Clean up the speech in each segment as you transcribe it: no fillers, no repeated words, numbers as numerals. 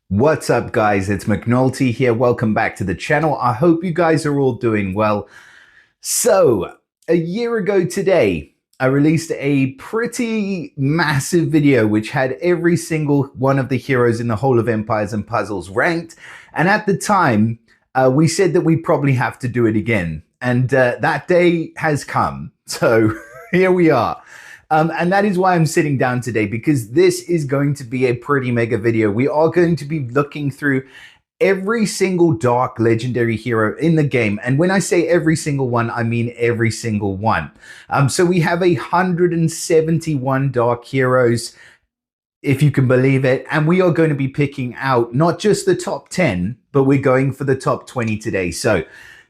What's up, guys? It's McNulty here. Welcome back to the channel. I hope you guys are all doing well. So, a year ago today, I released a pretty massive video which had every single one of the heroes in the whole of Empires and Puzzles ranked. And at the time, we said that we probably have to do it again. And that day has come. So, here we are. And that is why I'm sitting down today, because this is going to be a pretty mega video. We are going to be looking through every single dark legendary hero in the game. And when I say every single one, I mean every single one. So we have 171 dark heroes, if you can believe it. And we are going to be picking out not just the top 10, but we're going for the top 20 today. So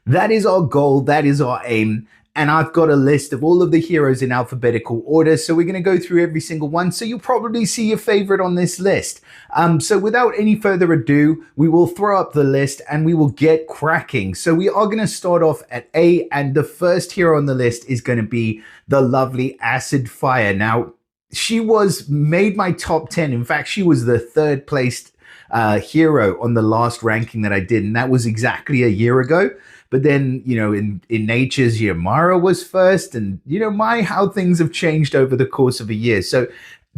that is our goal. That is our aim. And I've got a list of all of the heroes in alphabetical order. So we're going to go through every single one. So you'll probably see your favorite on this list. So without any further ado, we will throw up the list and we will get cracking. So we are going to start off at A. And the first hero on the list is going to be the lovely Acid Fire. Now, she was made my top 10. In fact, she was the third placed hero on the last ranking that I did. And that was exactly a year ago. But then, you know, in Nature's year, Mara was first. And, you know, how things have changed over the course of a year. So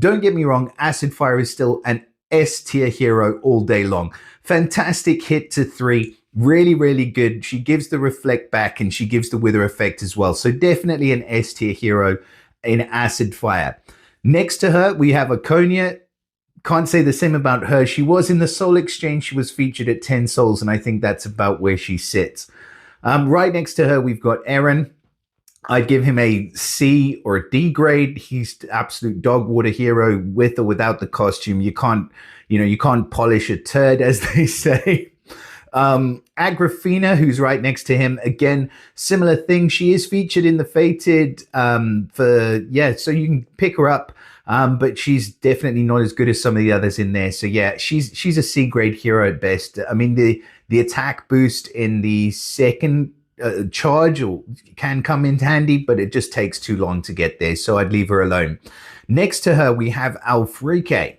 don't get me wrong, Acid Fire is still an S tier hero all day long. Fantastic hit to 3. Really, really good. She gives the reflect back and she gives the wither effect as well. So definitely an S tier hero in Acid Fire. Next to her, we have Aconia. Can't say the same about her. She was in the Soul Exchange. She was featured at 10 souls. And I think that's about where she sits. Right next to her, we've got Aaron. I'd give him a C or a D grade. He's the absolute dog water hero with or without the costume. You can't polish a turd, as they say. Agrafina, who's right next to him, again, similar thing. She is featured in the Fated so you can pick her up. But she's definitely not as good as some of the others in there. So yeah, she's a C grade hero at best. I mean, the attack boost in the second charge can come in handy, but it just takes too long to get there. So I'd leave her alone. Next to her, we have Alfrike.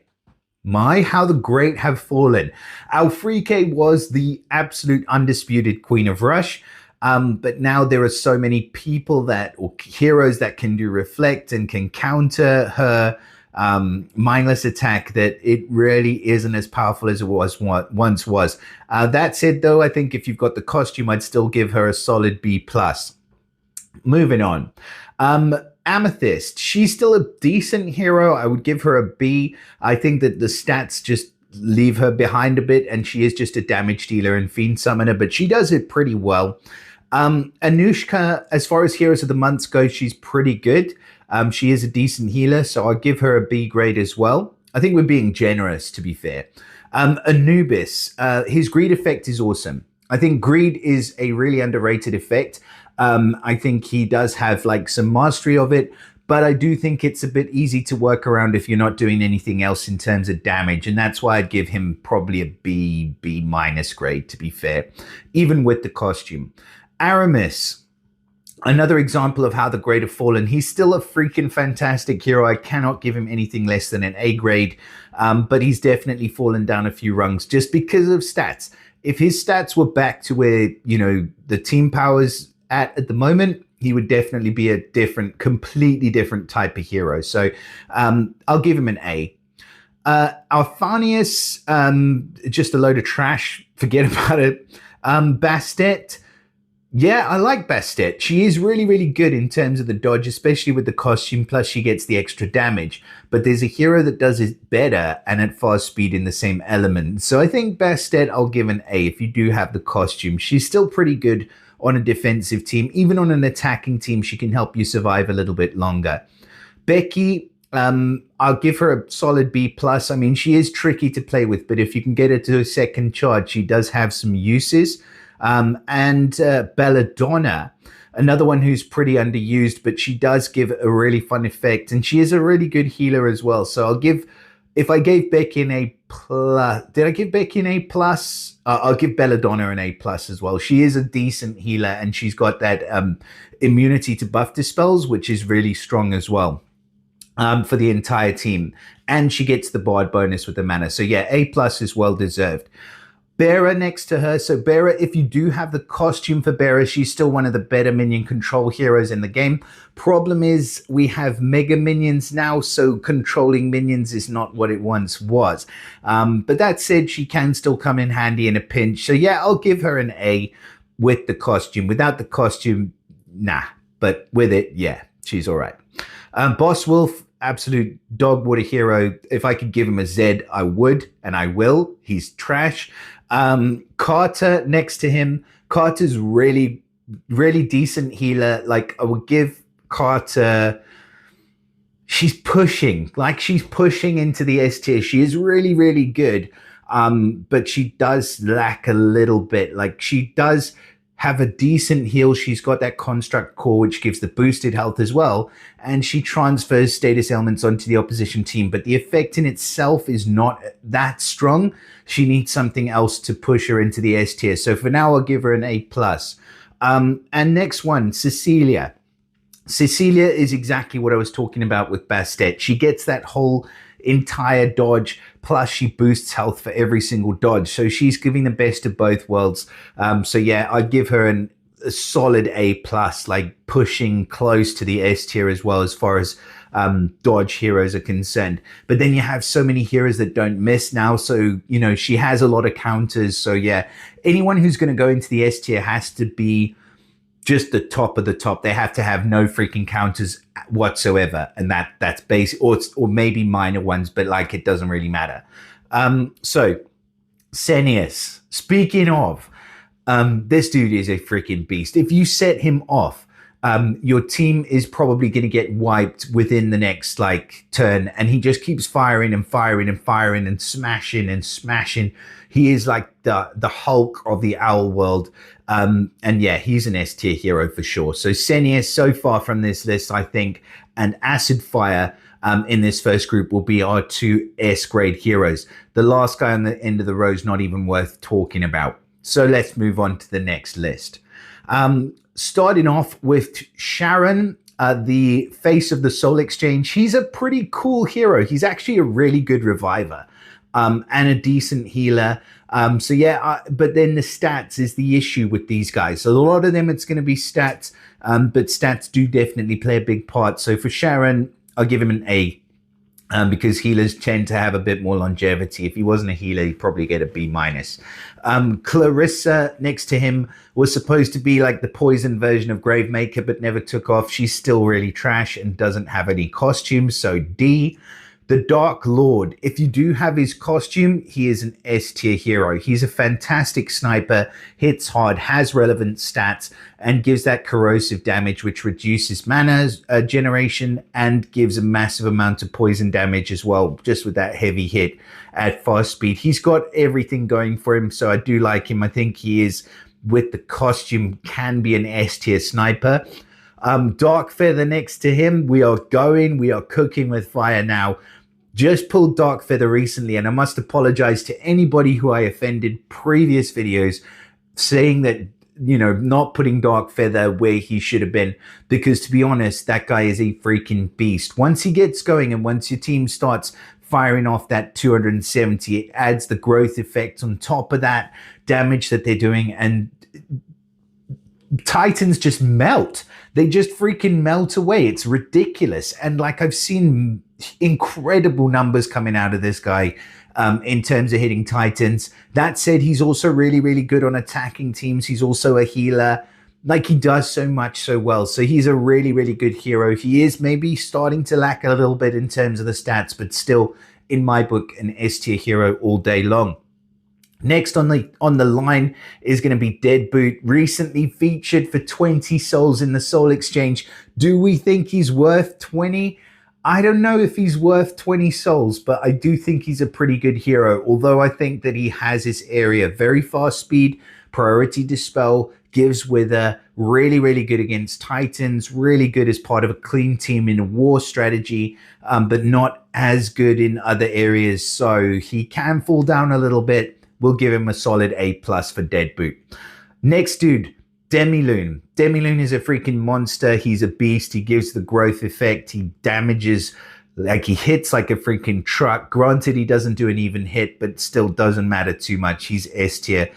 My, how the great have fallen. Alfrike was the absolute undisputed Queen of Rush. But now there are so many people or heroes that can do reflect and can counter her mindless attack that it really isn't as powerful as it once was. That said, though, I think if you've got the costume, I'd still give her a solid B+. Moving on. Amethyst, she's still a decent hero. I would give her a B. I think that the stats just leave her behind a bit, and she is just a damage dealer and fiend summoner, but she does it pretty well. Anushka, as far as heroes of the months go, she's pretty good. She is a decent healer, so I'll give her a B grade as well. I think we're being generous, to be fair. Anubis, his greed effect is awesome. I think greed is a really underrated effect. I think he does have like some mastery of it, but I do think it's a bit easy to work around if you're not doing anything else in terms of damage. And that's why I'd give him probably a B minus grade, to be fair, even with the costume. Aramis, another example of how the great have fallen. He's still a freaking fantastic hero. I cannot give him anything less than an A grade, but he's definitely fallen down a few rungs just because of stats. If his stats were back to where, you know, the team power's at the moment, he would definitely be a completely different type of hero. So I'll give him an A. Alphanius, just a load of trash. Forget about it. Bastet. Yeah, I like Bastet. She is really, really good in terms of the dodge, especially with the costume, plus she gets the extra damage. But there's a hero that does it better and at fast speed in the same element. So I think Bastet, I'll give an A if you do have the costume. She's still pretty good on a defensive team. Even on an attacking team, she can help you survive a little bit longer. Becky, I'll give her a solid B+. I mean, she is tricky to play with, but if you can get her to a second charge, she does have some uses. And Belladonna, another one who's pretty underused, but she does give a really fun effect, and she is a really good healer as well. So if I gave Becky an A+, did I give Becky an A+? I'll give Belladonna an A+ as well. She is a decent healer, and she's got that immunity to buff dispels, which is really strong as well. for the entire team. And she gets the Bard bonus with the mana. So yeah, A+ is well deserved. Bearer next to her. So Bearer, if you do have the costume for Bearer, she's still one of the better minion control heroes in the game. Problem is we have mega minions now, so controlling minions is not what it once was. But that said, she can still come in handy in a pinch. So yeah, I'll give her an A with the costume. Without the costume, nah. But with it, yeah, she's all right. Boss Wolf, absolute dog water hero. If I could give him a Z, I would, and I will. He's trash. Carter next to him. Carter's really, really decent healer. Like, I would give Carter... She's pushing. Like, she's pushing into the S tier. She is really, really good. But she does lack a little bit. Like, she does have a decent heal. She's got that construct core, which gives the boosted health as well. And she transfers status elements onto the opposition team. But the effect in itself is not that strong. She needs something else to push her into the S tier. So for now, I'll give her an A+. And next one, Cecilia. Cecilia is exactly what I was talking about with Bastet. She gets that whole entire dodge, plus she boosts health for every single dodge. So she's giving the best of both worlds. So yeah, I'd give her a solid A+, like pushing close to the S tier as well as far as dodge heroes are concerned. But then you have so many heroes that don't miss now. So, you know, she has a lot of counters. So yeah, anyone who's going to go into the S tier has to be just the top of the top. They have to have no freaking counters whatsoever. And that's basic, or maybe minor ones, but like, it doesn't really matter. So Cennius, speaking of, this dude is a freaking beast. If you set him off, your team is probably going to get wiped within the next like turn, and he just keeps firing and firing and firing and smashing and smashing. He is like the Hulk of the owl world. And yeah, he's an S tier hero for sure. So Cennius, so far from this list, I think, and Acid Fire in this first group will be our two S grade heroes. The last guy on the end of the row is not even worth talking about. So let's move on to the next list. Starting off with Sharon, the face of the Soul Exchange. He's a pretty cool hero. He's actually a really good reviver and a decent healer. So yeah, but then the stats is the issue with these guys. So a lot of them, it's going to be stats, but stats do definitely play a big part. So for Sharon, I'll give him an A. Because healers tend to have a bit more longevity. If he wasn't a healer, he'd probably get a B-. Clarissa next to him was supposed to be like the poison version of Gravemaker, but never took off. She's still really trash and doesn't have any costumes, so D. The Dark Lord, if you do have his costume, he is an S tier hero. He's a fantastic sniper, hits hard, has relevant stats, and gives that corrosive damage, which reduces mana generation and gives a massive amount of poison damage as well, just with that heavy hit at fast speed. He's got everything going for him, so I do like him. I think he is, with the costume, can be an S tier sniper. Dark Feather next to him. We are cooking with fire now. Just pulled Dark Feather recently, and I must apologize to anybody who I offended previous videos saying that, you know, not putting Dark Feather where he should have been, because to be honest, that guy is a freaking beast. Once he gets going and once your team starts firing off that 270, it adds the growth effect on top of that damage that they're doing, and Titans just melt. They just freaking melt away. It's ridiculous. And like, I've seen incredible numbers coming out of this guy in terms of hitting Titans. That said, he's also really, really good on attacking teams. He's also a healer. Like, he does so much so well. So he's a really, really good hero. He is maybe starting to lack a little bit in terms of the stats, but still, in my book, an S tier hero all day long. Next on the line is going to be Deadboot, recently featured for 20 souls in the Soul Exchange. Do we think he's worth 20? I don't know if he's worth 20 souls, but I do think he's a pretty good hero, although I think that he has his area. Very fast speed, priority dispel, gives wither, really, really good against Titans, really good as part of a clean team in a war strategy, but not as good in other areas. So he can fall down a little bit. We'll give him a solid A+ for Deadboot. Next dude, Demilune. Demilune is a freaking monster. He's a beast. He gives the growth effect. He damages Like he hits like a freaking truck. Granted, he doesn't do an even hit, but still doesn't matter too much. He's S tier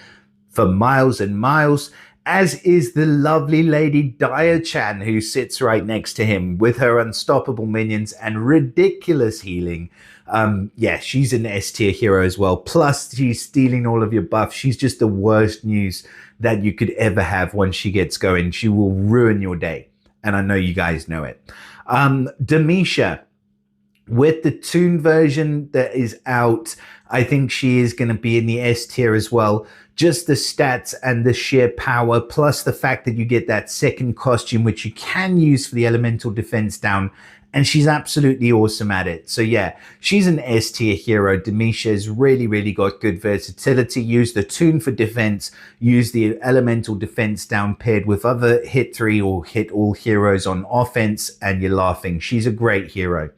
for miles and miles, as is the lovely lady Diaochan, who sits right next to him with her unstoppable minions and ridiculous healing. Yeah, she's an S tier hero as well. Plus, she's stealing all of your buffs. She's just the worst news that you could ever have once she gets going. She will ruin your day. And I know you guys know it. Demisha, with the Toon version that is out, I think she is going to be in the S tier as well. Just the stats and the sheer power, plus the fact that you get that second costume, which you can use for the elemental defense down. And she's absolutely awesome at it. So yeah, she's an S tier hero. Demisha has really, really got good versatility. Use the Toon for defense, use the elemental defense down paired with other hit 3 or hit all heroes on offense, and you're laughing. She's a great hero.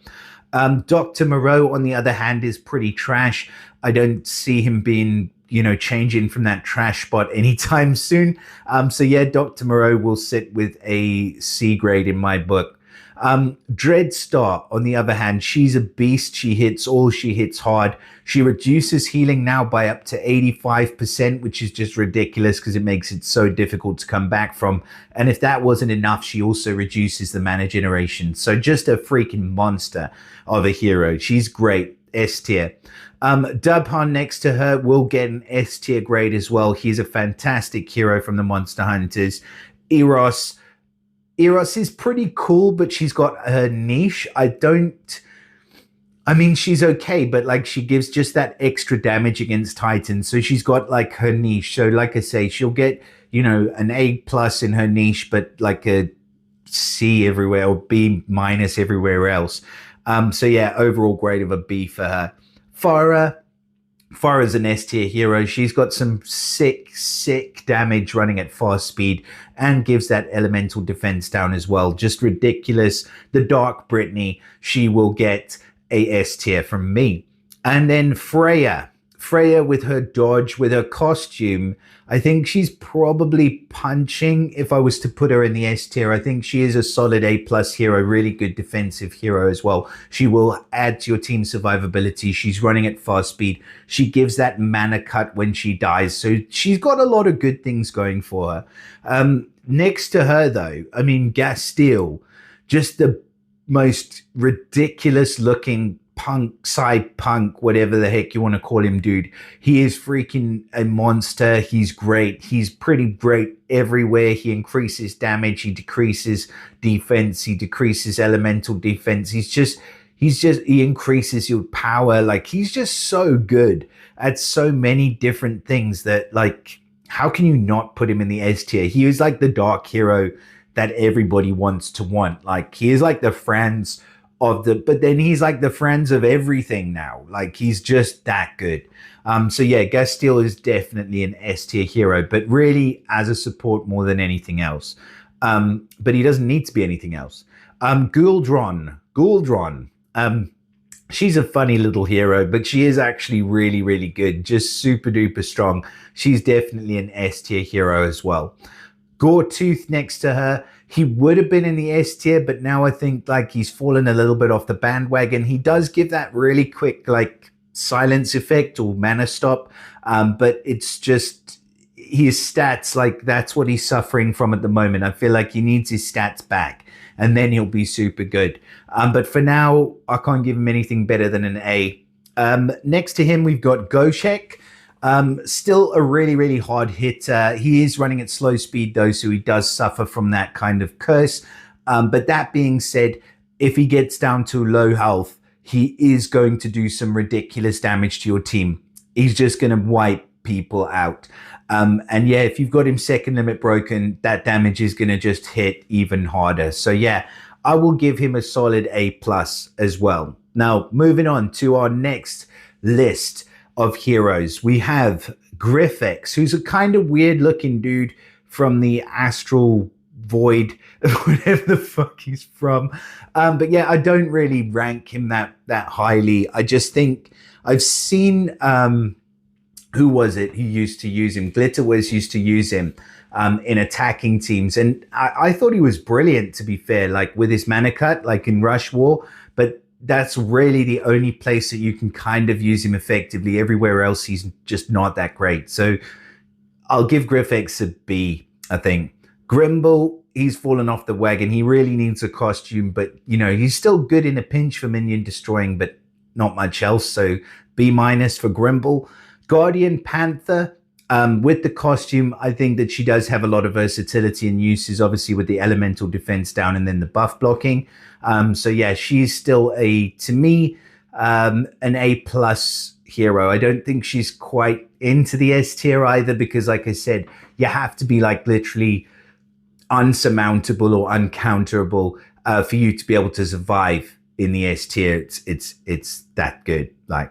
Dr. Moreau, on the other hand, is pretty trash. I don't see him being, changing from that trash spot anytime soon. So yeah, Dr. Moreau will sit with a C grade in my book. Dreadstar, on the other hand, she's a beast. She hits hard. She reduces healing now by up to 85%, which is just ridiculous because it makes it so difficult to come back from. And if that wasn't enough, she also reduces the mana generation. So just a freaking monster of a hero. She's great. S tier. Dubhan next to her will get an S tier grade as well. He's a fantastic hero from the Monster Hunters. Eros is pretty cool, but she's got her niche. She's okay, but like she gives just that extra damage against Titans. So she's got like her niche. So like I say, she'll get, an A plus in her niche, but like a C everywhere or B minus everywhere else. So yeah, overall grade of a B for her. Farah's an S tier hero. She's got some sick damage running at fast speed and gives that elemental defense down as well. Just ridiculous. The Dark Brittany, she will get a S tier from me. And then Freya with her dodge, with her costume, I think she's probably punching if I was to put her in the S tier. I think she is a solid A plus hero, really good defensive hero as well. She will add to your team's survivability. She's running at fast speed. She gives that mana cut when she dies. So she's got a lot of good things going for her. Next to her though, Gastille, just the most ridiculous looking punk, whatever the heck you want to call him, dude. He is freaking a monster. He's great. He's pretty great everywhere. He increases damage. He decreases defense. He decreases elemental defense. He increases your power. Like, he's just so good at so many different things that, like, how can you not put him in the S tier? He is like the dark hero that everybody wants to want. Like, he is like the Franz but then he's like the Franz of everything now. Like, he's just that good. So yeah, Gastille is definitely an S tier hero, but really as a support more than anything else. But he doesn't need to be anything else. Gouldron. She's a funny little hero, but she is actually really, really good. Just super duper strong. She's definitely an S tier hero as well. Goretooth next to her. He would have been in the S tier, but now I think like he's fallen a little bit off the bandwagon. He does give that really quick like silence effect or mana stop, but it's just his stats, like that's what he's suffering from at the moment. I feel like he needs his stats back and then he'll be super good. But for now, I can't give him anything better than an A. Next to him, we've got Goshek. Still a really, really hard hitter. He is running at slow speed though, so he does suffer from that kind of curse. But that being said, if he gets down to low health, he is going to do some ridiculous damage to your team. He's just going to wipe people out. And yeah, if you've got him second limit broken, that damage is going to just hit even harder. So yeah, I will give him a solid A plus as well. Now, moving on to our next list of heroes, we have Griffex, who's a kind of weird looking dude from the astral void, whatever the fuck he's from. But yeah, I don't really rank him that highly. I just think I've seen who was it who used to use him? Glitterwiz used to use him in attacking teams, and I thought he was brilliant, to be fair, like with his mana cut, like in Rush War. But that's really the only place that you can kind of use him effectively. Everywhere else, he's just not that great. So I'll give Griffex a B, I think. Grimble, he's fallen off the wagon. He really needs a costume, but, you know, he's still good in a pinch for minion destroying, but not much else. So B- for Grimble. Guardian Panther, with the costume, I think that she does have a lot of versatility and uses, obviously with the elemental defense down and then the buff blocking. So yeah, she's still to me, an A+ hero. I don't think she's quite into the S tier either, because like I said, you have to be like literally unsurmountable or uncounterable for you to be able to survive in the S tier. It's that good. Like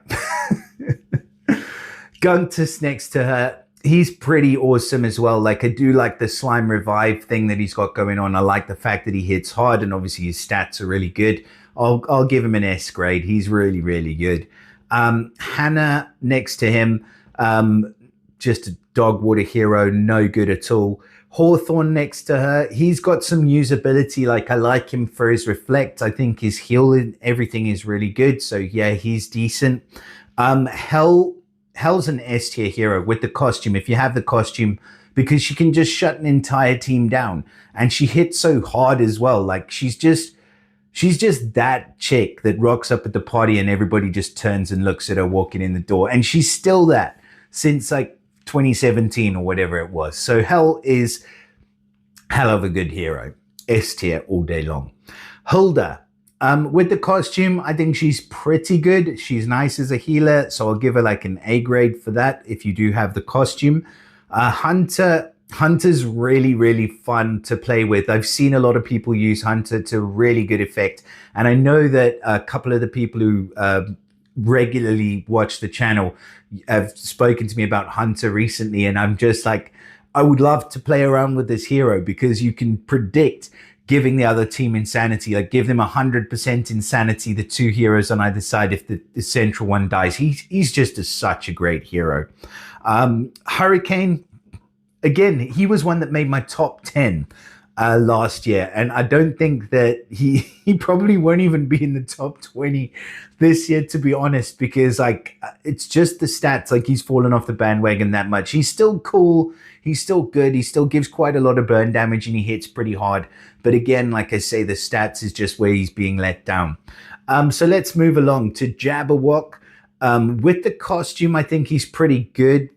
Guntus next to her, he's pretty awesome as well. Like, I do like the slime revive thing that he's got going on. I like the fact that he hits hard, and obviously his stats are really good. I'll give him an S grade. He's really, really good. Hannah next to him, just a dog water hero, no good at all. Hawthorne next to her, he's got some usability. Like, I like him for his reflect. I think his heal and everything is really good. So yeah, he's decent. Hell's an S tier hero with the costume. If you have the costume, because she can just shut an entire team down, and she hits so hard as well. Like, she's just that chick that rocks up at the party and everybody just turns and looks at her walking in the door. And she's still that since like 2017 or whatever it was. So Hell is hell of a good hero. S tier all day long. Hulda, with the costume, I think she's pretty good. She's nice as a healer, so I'll give her like an A grade for that if you do have the costume. Hunter's really, really fun to play with. I've seen a lot of people use Hunter to really good effect. And I know that a couple of the people who regularly watch the channel have spoken to me about Hunter recently. And I'm just like, I would love to play around with this hero, because you can predict giving the other team insanity, like give them 100% insanity, the two heroes on either side, if the central one dies. He's just such a great hero. Hurricane, again, he was one that made my top 10 last year, and I don't think that he probably won't even be in the top 20 this year, to be honest, because like it's just the stats. Like, he's fallen off the bandwagon that much. He's still cool, he's still good, he still gives quite a lot of burn damage, and he hits pretty hard. But again, like I say, the stats is just where he's being let down. So let's move along to Jabberwock. With the costume, I think he's pretty good.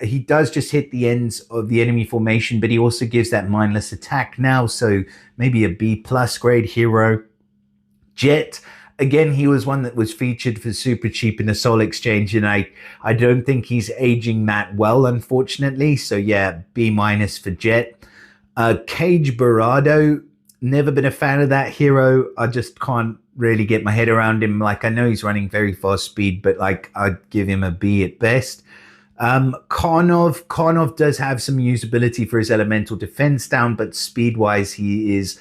He does just hit the ends of the enemy formation, but he also gives that mindless attack now, so maybe a B+ grade hero. Jet, again, he was one that was featured for super cheap in the Soul Exchange, and I don't think he's aging that well, unfortunately. So yeah, B- for Jet. Cage Barado, never been a fan of that hero. I just can't really get my head around him. Like, I know he's running very fast speed, but like, I'd give him a B at best. Karnov does have some usability for his elemental defense down, but speed-wise, he is...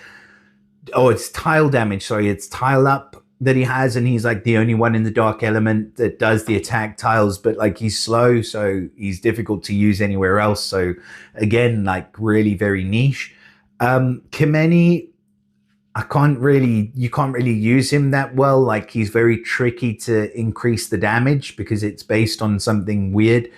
Oh, it's tile damage. Sorry, it's tile up that he has, and he's like the only one in the dark element that does the attack tiles, but like, he's slow, so he's difficult to use anywhere else. So again, like, really very niche. Kameni, you can't really use him that well. Like, he's very tricky to increase the damage because it's based on something weird,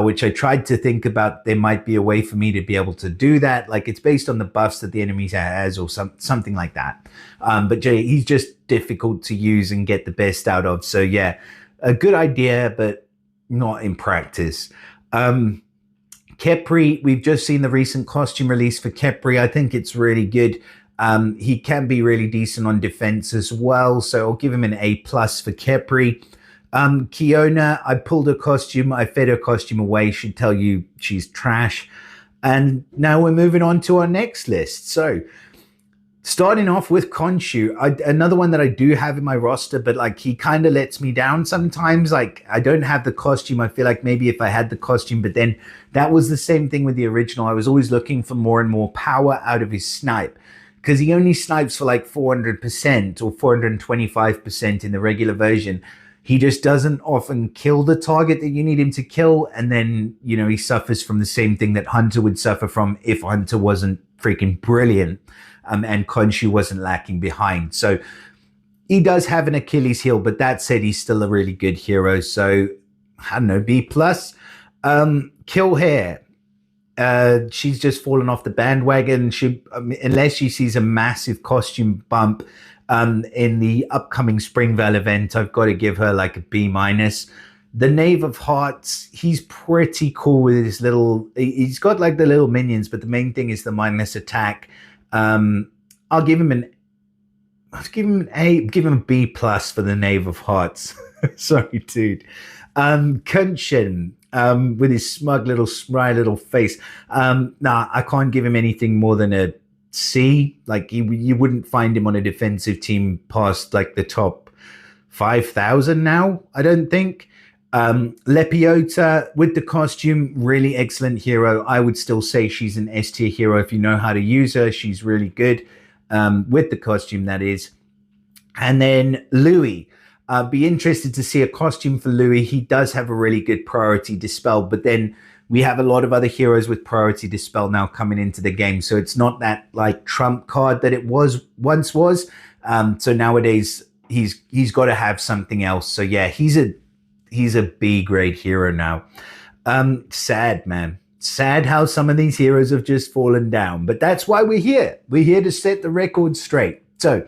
which I tried to think about. There might be a way for me to be able to do that. Like, it's based on the buffs that the enemy has, or something like that. But he's just difficult to use and get the best out of. So yeah, a good idea, but not in practice. Khepri, we've just seen the recent costume release for Khepri. I think it's really good. He can be really decent on defense as well, so I'll give him an A+ for Khepri. Kiona, I pulled her costume, I fed her costume away. She'd tell you she's trash. And now we're moving on to our next list. So starting off with Khonshu, another one that I do have in my roster, but like, he kind of lets me down sometimes. Like, I don't have the costume. I feel like maybe if I had the costume, but then that was the same thing with the original. I was always looking for more and more power out of his snipe, because he only snipes for like 400% or 425% in the regular version. He just doesn't often kill the target that you need him to kill. And then, you know, he suffers from the same thing that Hunter would suffer from if Hunter wasn't freaking brilliant, and Khonshu wasn't lacking behind. So He does have an Achilles heel, but that said, he's still a really good hero. So I don't know, B plus. Kill Hair. She's just fallen off the bandwagon. Unless she sees a massive costume bump in the upcoming Springvale event, I've got to give her like a B minus. The Knave of Hearts, he's pretty cool with his little. He's got like the little minions, but the main thing is the mindless attack. I'll give him an A. Give him a B plus for the Knave of Hearts. Sorry, dude. Kunshin, with his smug little spry little face. Nah, I can't give him anything more than a C. Like you wouldn't find him on a defensive team past like the top 5,000 now, I don't think. Lepiota with the costume, really excellent hero. I would still say she's an S tier hero if you know how to use her. She's really good with the costume, that is. And then Louis. Be interested to see a costume for Louis. He does have a really good priority dispel, but then we have a lot of other heroes with priority dispel now coming into the game. So it's not that like trump card that it once was. So nowadays he's got to have something else. So yeah, he's a B grade hero now. Sad, man. Sad how some of these heroes have just fallen down, but that's why we're here. We're here to set the record straight. So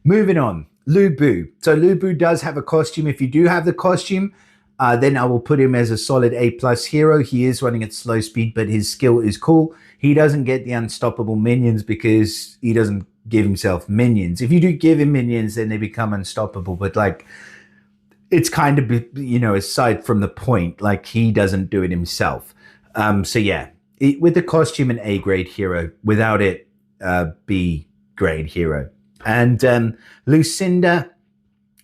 moving on. Lu Bu. So Lu Bu does have a costume. If you do have the costume, then I will put him as a solid A plus hero. He is running at slow speed, but his skill is cool. He doesn't get the unstoppable minions because he doesn't give himself minions. If you do give him minions, then they become unstoppable. But like, it's kind of, aside from the point, like he doesn't do it himself. So yeah, with the costume, an A grade hero. Without it, B grade hero. And Lucinda,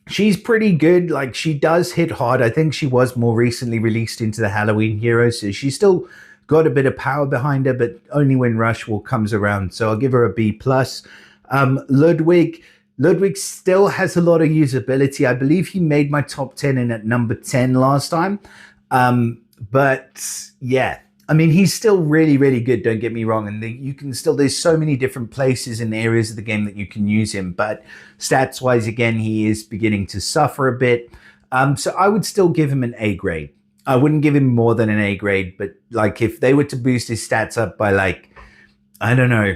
she's pretty good. Like she does hit hard. I think she was more recently released into the Halloween Heroes, so she's still got a bit of power behind her, but only when Rushwell comes around. So I'll give her a B plus. Ludwig still has a lot of usability. I believe he made my top 10 in at number 10 last time. But yeah, I mean, he's still really, really good. Don't get me wrong. And there's so many different places and areas of the game that you can use him. But stats wise, again, he is beginning to suffer a bit. So I would still give him an A grade. I wouldn't give him more than an A grade. But like if they were to boost his stats up by like, I don't know,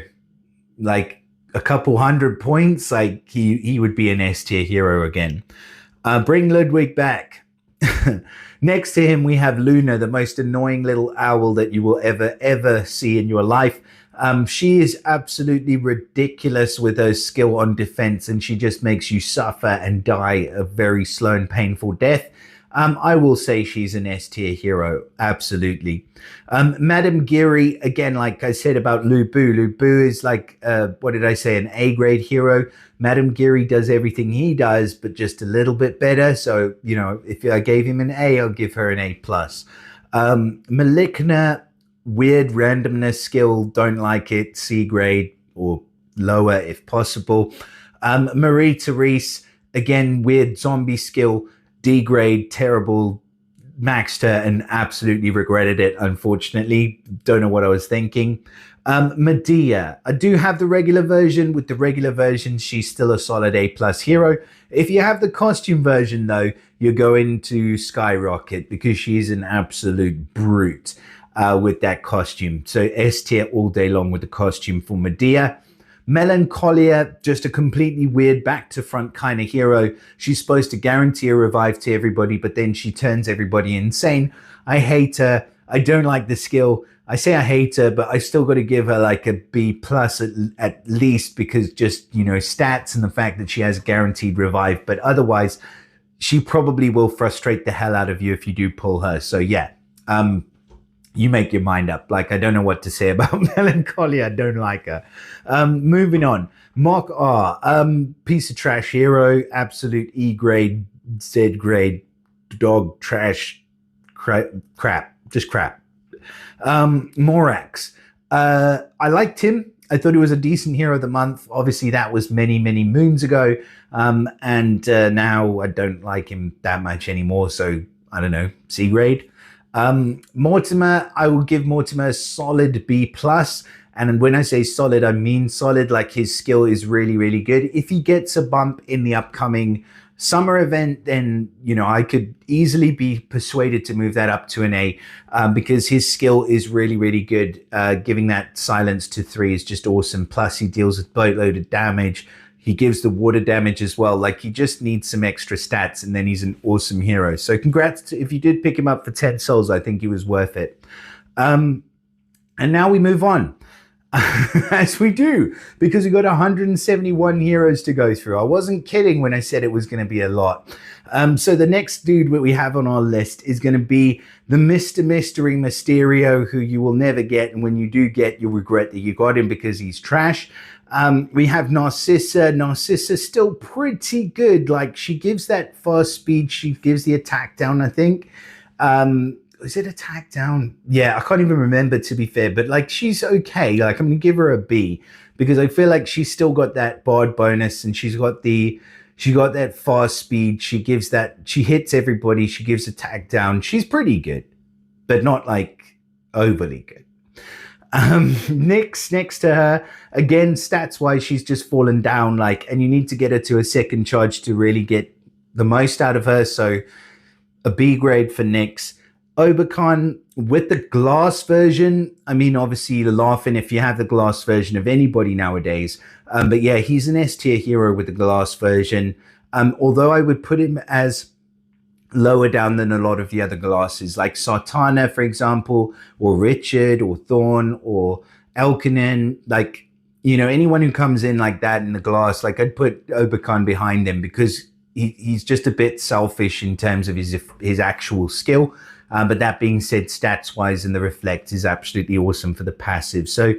like a couple 100 points, like he would be an S tier hero again. Bring Ludwig back. Next to him, we have Luna, the most annoying little owl that you will ever see in your life. She is absolutely ridiculous with her skill on defense, and she just makes you suffer and die a very slow and painful death. I will say she's an S tier hero, absolutely. Madame Geary, again, like I said about Lu Bu is like, what did I say, an A grade hero. Madame Geary does everything he does, but just a little bit better. So, if I gave him an A, I'll give her an A plus. Maligna, weird randomness skill, don't like it, C grade or lower if possible. Marie Therese, again, weird zombie skill, D grade, terrible, maxed her and absolutely regretted it, unfortunately. Don't know what I was thinking. Medea, I do have the regular version. With the regular version, she's still a solid A plus hero. If you have the costume version, though, you're going to skyrocket because she's an absolute brute with that costume. So S tier all day long with the costume for Medea. Melancholia, just a completely weird back to front kind of hero. She's supposed to guarantee a revive to everybody, but then she turns everybody insane. I hate her. I don't like the skill. I say I hate her, but I still got to give her like a B plus at least because just, stats and the fact that she has a guaranteed revive. But otherwise, she probably will frustrate the hell out of you if you do pull her. So yeah, you make your mind up. Like, I don't know what to say about Melancholia. I don't like her. Moving on. Mock R. Piece of trash hero. Absolute E grade, Z grade, dog trash, crap. Just crap. Morax. I liked him. I thought he was a decent hero of the month. Obviously, that was many, many moons ago. And now I don't like him that much anymore. So, I don't know, C grade. Mortimer, I will give Mortimer a solid B plus. And when I say solid, I mean solid. Like his skill is really, really good. If he gets a bump in the upcoming summer event, then, you know, I could easily be persuaded to move that up to an A, because his skill is really, really good. Giving that silence to 3 is just awesome. Plus he deals with boatload of damage. He gives the water damage as well. Like, he just needs some extra stats, and then he's an awesome hero. So congrats if you did pick him up for 10 souls. I think he was worth it. And now we move on. As we do, because we got 171 heroes to go through. I wasn't kidding when I said it was going to be a lot. So the next dude that we have on our list is going to be the Mr. Mystery Mysterio, who you will never get, and when you do get, you'll regret that you got him because he's trash. We have Narcissa. Narcissa's still pretty good. Like, she gives that fast speed. She gives the attack down, I think. Is it attack down? Yeah, I can't even remember, to be fair, but like, she's okay. Like, I'm gonna give her a B because I feel like she's still got that bard bonus, and she got that fast speed. She hits everybody. She gives attack down. She's pretty good, but not like overly good. Nyx next to her, again, stats wise, she's just fallen down, like, and you need to get her to a second charge to really get the most out of her. So a B grade for Nyx. Oberkon with the glass version. I mean, obviously you're laughing if you have the glass version of anybody nowadays. But yeah, he's an S tier hero with the glass version. Although I would put him as lower down than a lot of the other glasses, like Sartana, for example, or Richard, or Thorn, or Elkinen. Like, you know, anyone who comes in like that in the glass, like, I'd put Oberkon behind him because he's just a bit selfish in terms of his actual skill. But that being said, stats-wise, and the Reflect is absolutely awesome for the passive. So,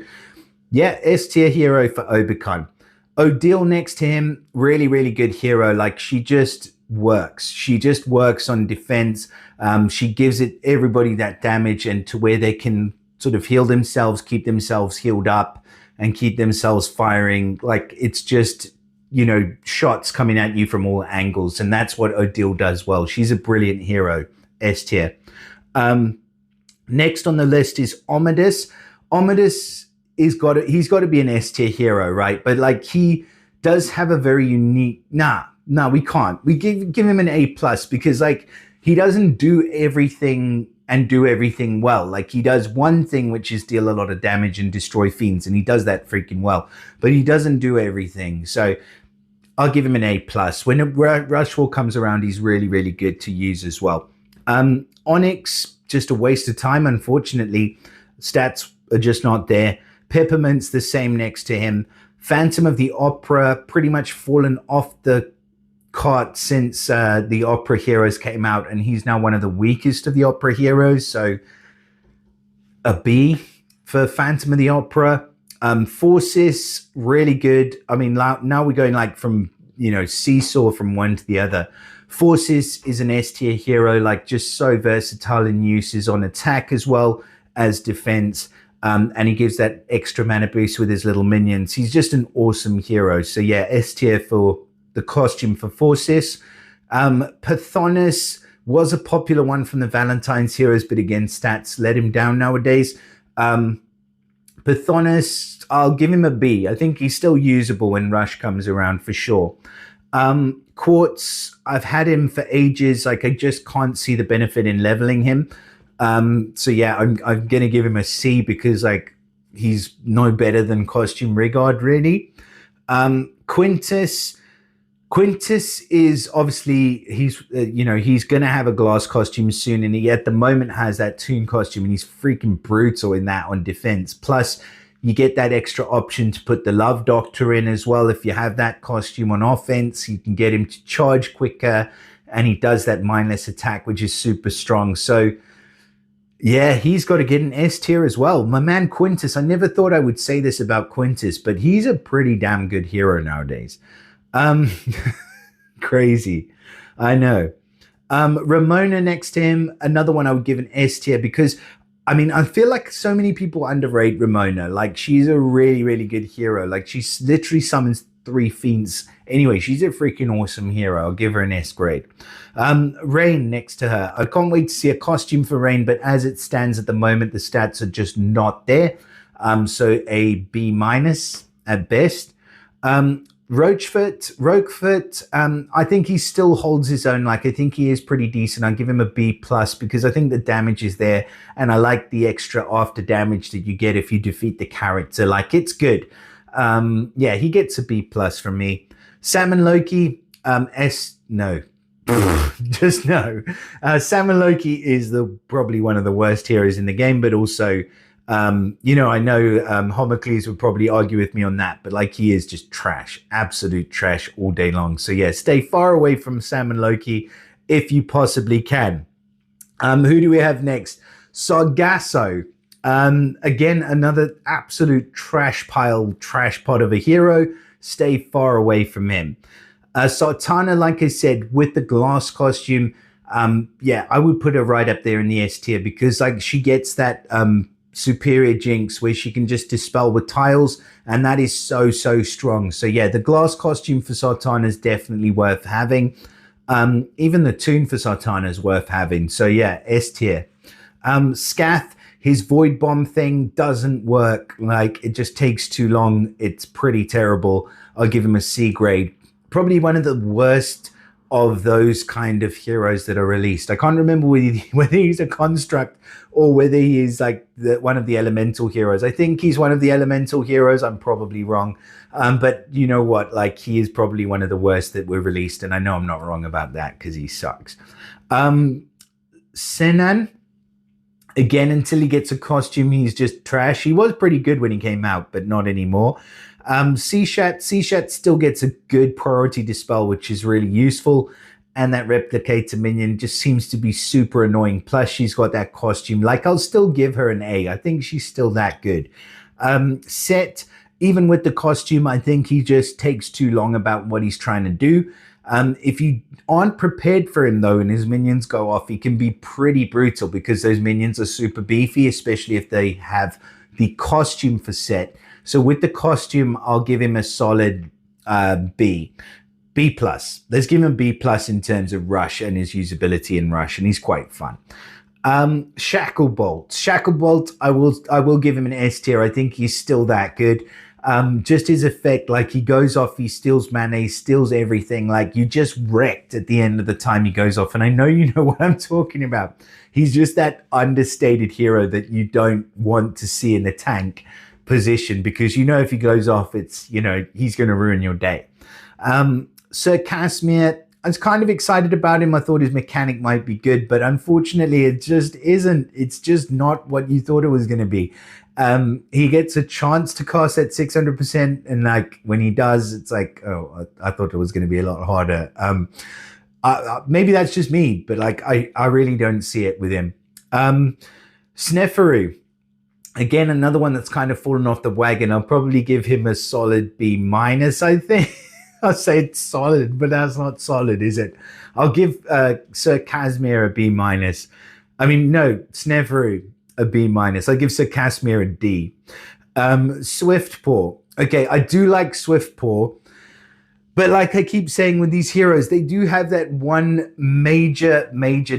yeah, S-tier hero for Oberkon. Odile next to him, really, really good hero. Like, she just works. She just works on defense. She gives everybody that damage, and to where they can sort of heal themselves, keep themselves healed up, and keep themselves firing. Like, it's just, you know, shots coming at you from all angles. And that's what Odile does well. She's a brilliant hero. S-tier. Next on the list is Omidus. Omidus he's got to be an S-tier hero, right? But like, he does have a very unique. No, we can't. We give him an A+ because like, he doesn't do everything and do everything well. Like, he does one thing, which is deal a lot of damage and destroy fiends, and he does that freaking well. But he doesn't do everything. So I'll give him an A+. When Rush Wall comes around, he's really, really good to use as well. Onyx, just a waste of time, unfortunately. Stats are just not there. Peppermint's the same next to him. Phantom of the Opera, pretty much fallen off the cart since the Opera Heroes came out, and he's now one of the weakest of the Opera Heroes. So a B for Phantom of the Opera. Forces, really good. I mean, now we're going like from, you know, seesaw from one to the other. Forces is an S-tier hero, like, just so versatile in uses on attack as well as defense. And he gives that extra mana boost with his little minions. He's just an awesome hero. So yeah, S-tier for the costume for Forces. Pathonis was a popular one from the Valentine's heroes, but again, stats let him down nowadays. Pathonis, I'll give him a B. I think he's still usable when Rush comes around for sure. Quartz, I've had him for ages. Like, I just can't see the benefit in leveling him. So yeah, I'm gonna give him a C because like, he's no better than Costume Rigard, really. Quintus is obviously, he's he's gonna have a glass costume soon, and he at the moment has that Toon costume, and he's freaking brutal in that on defense. Plus, you get that extra option to put the Love Doctor in as well. If you have that costume on offense, you can get him to charge quicker, and he does that mindless attack, which is super strong. So yeah, he's got to get an S tier as well. My man Quintus, I never thought I would say this about Quintus, but he's a pretty damn good hero nowadays. Crazy. I know. Ramona next to him, another one I would give an S tier because, I mean, I feel like so many people underrate Ramona. Like, she's a really, really good hero. Like, she literally summons 3 fiends. Anyway, she's a freaking awesome hero. I'll give her an S grade. Rain next to her. I can't wait to see a costume for Rain, but as it stands at the moment, the stats are just not there. So a B minus at best. Roquefort, I think he still holds his own. Like, I think he is pretty decent. I'll give him a B plus because I think the damage is there, and I like the extra after damage that you get if you defeat the character. Like, it's good. Yeah, he gets a B plus from me. Salmon Loki, no. Just no. Salmon Loki is probably one of the worst heroes in the game, but also I know Homocles would probably argue with me on that, but like, he is just trash, absolute trash all day long. So yeah, stay far away from Salmon Loki if you possibly can. Who do we have next? Sargasso. Again, another absolute trash pot of a hero. Stay far away from him. Sartana, like I said, with the glass costume, yeah, I would put her right up there in the S tier because like she gets that superior jinx where she can just dispel with tiles, and that is so strong. So yeah, the glass costume for Sartana is definitely worth having. Even the tune for Sartana is worth having. So yeah, S tier. Scath, his void bomb thing doesn't work. Like, it just takes too long. It's pretty terrible. I'll give him a C grade. Probably one of the worst of those kind of heroes that are released. I can't remember whether he's a construct or whether he is like one of the elemental heroes. I think he's one of the elemental heroes. I'm probably wrong. But you know what? Like, he is probably one of the worst that were released. And I know I'm not wrong about that because he sucks. Senan, again, until he gets a costume, he's just trash. He was pretty good when he came out, but not anymore. Seashat still gets a good priority dispel, which is really useful. And that replicator minion just seems to be super annoying. Plus, she's got that costume. Like, I'll still give her an A. I think she's still that good. Set, even with the costume, I think he just takes too long about what he's trying to do. If you aren't prepared for him, though, and his minions go off, he can be pretty brutal because those minions are super beefy, especially if they have the costume for Set. So with the costume, I'll give him a solid B plus. Let's give him a B plus in terms of rush and his usability in rush, and he's quite fun. Shacklebolt, I will give him an S tier. I think he's still that good. Just his effect, like, he goes off, he steals mana, he steals everything. Like, you just wrecked at the end of the time he goes off. And I know you know what I'm talking about. He's just that understated hero that you don't want to see in the tank position because you know if he goes off, it's, he's going to ruin your day. Sir Casimir, I was kind of excited about him. I thought his mechanic might be good, but unfortunately it just isn't. It's just not what you thought it was going to be. He gets a chance to cast at 600%, and like, when he does, it's like, oh, I thought it was going to be a lot harder. Maybe that's just me, but like, I really don't see it with him. Sneferu, again, another one that's kind of fallen off the wagon. I'll probably give him a solid B minus, I think. I'll say it's solid, but that's not solid, is it? I'll give Sir Casimir a B minus. I mean, no, Sneferu a B minus. I'll give Sir Casimir a D. Swiftpaw. Okay, I do like Swiftpaw, but like I keep saying with these heroes, they do have that one major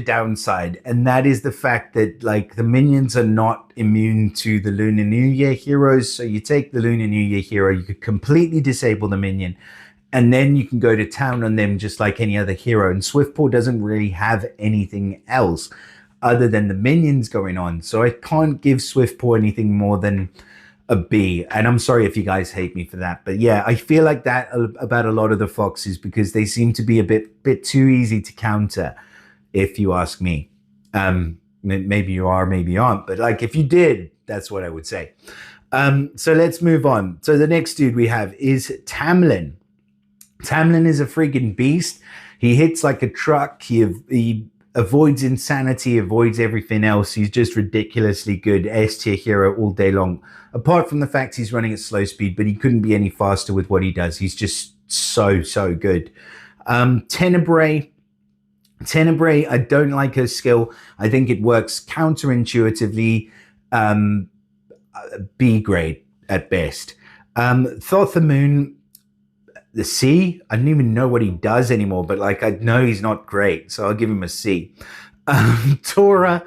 downside, and that is the fact that like the minions are not immune to the Lunar New Year heroes. So you take the Lunar New Year hero, you could completely disable the minion, and then you can go to town on them just like any other hero. And Swiftpaw doesn't really have anything else other than the minions going on. So I can't give Swiftpaw anything more than a B. And I'm sorry if you guys hate me for that. But yeah, I feel like that about a lot of the foxes because they seem to be a bit too easy to counter, if you ask me. Maybe you are, maybe you aren't. But like, if you did, that's what I would say. So let's move on. So the next dude we have is Tamlin. Tamlin is a freaking beast. He hits like a truck. He avoids insanity, avoids everything else. He's just ridiculously good S tier hero all day long. Apart from the fact he's running at slow speed, but he couldn't be any faster with what he does. He's just so good. Tenebrae, I don't like her skill. I think it works counterintuitively. B grade at best. Thothamoon, the C, I don't even know what he does anymore, but like I know he's not great, so I'll give him a C. Tora,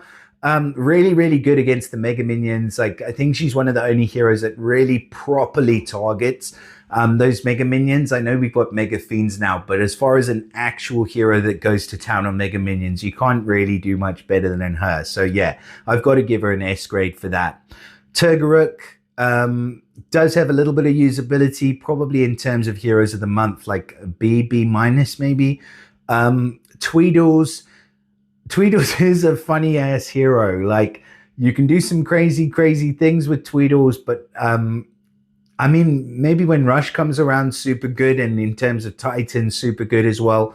Really, really good against the Mega Minions. Like, I think she's one of the only heroes that really properly targets those Mega Minions. I know we've got Mega Fiends now, but as far as an actual hero that goes to town on Mega Minions, you can't really do much better than her. So yeah, I've got to give her an S grade for that. Turgaruk does have a little bit of usability, probably in terms of heroes of the month, like a B minus maybe. Tweedles is a funny ass hero. Like, you can do some crazy things with Tweedles, but I mean, maybe when Rush comes around, super good, and in terms of Titan, super good as well.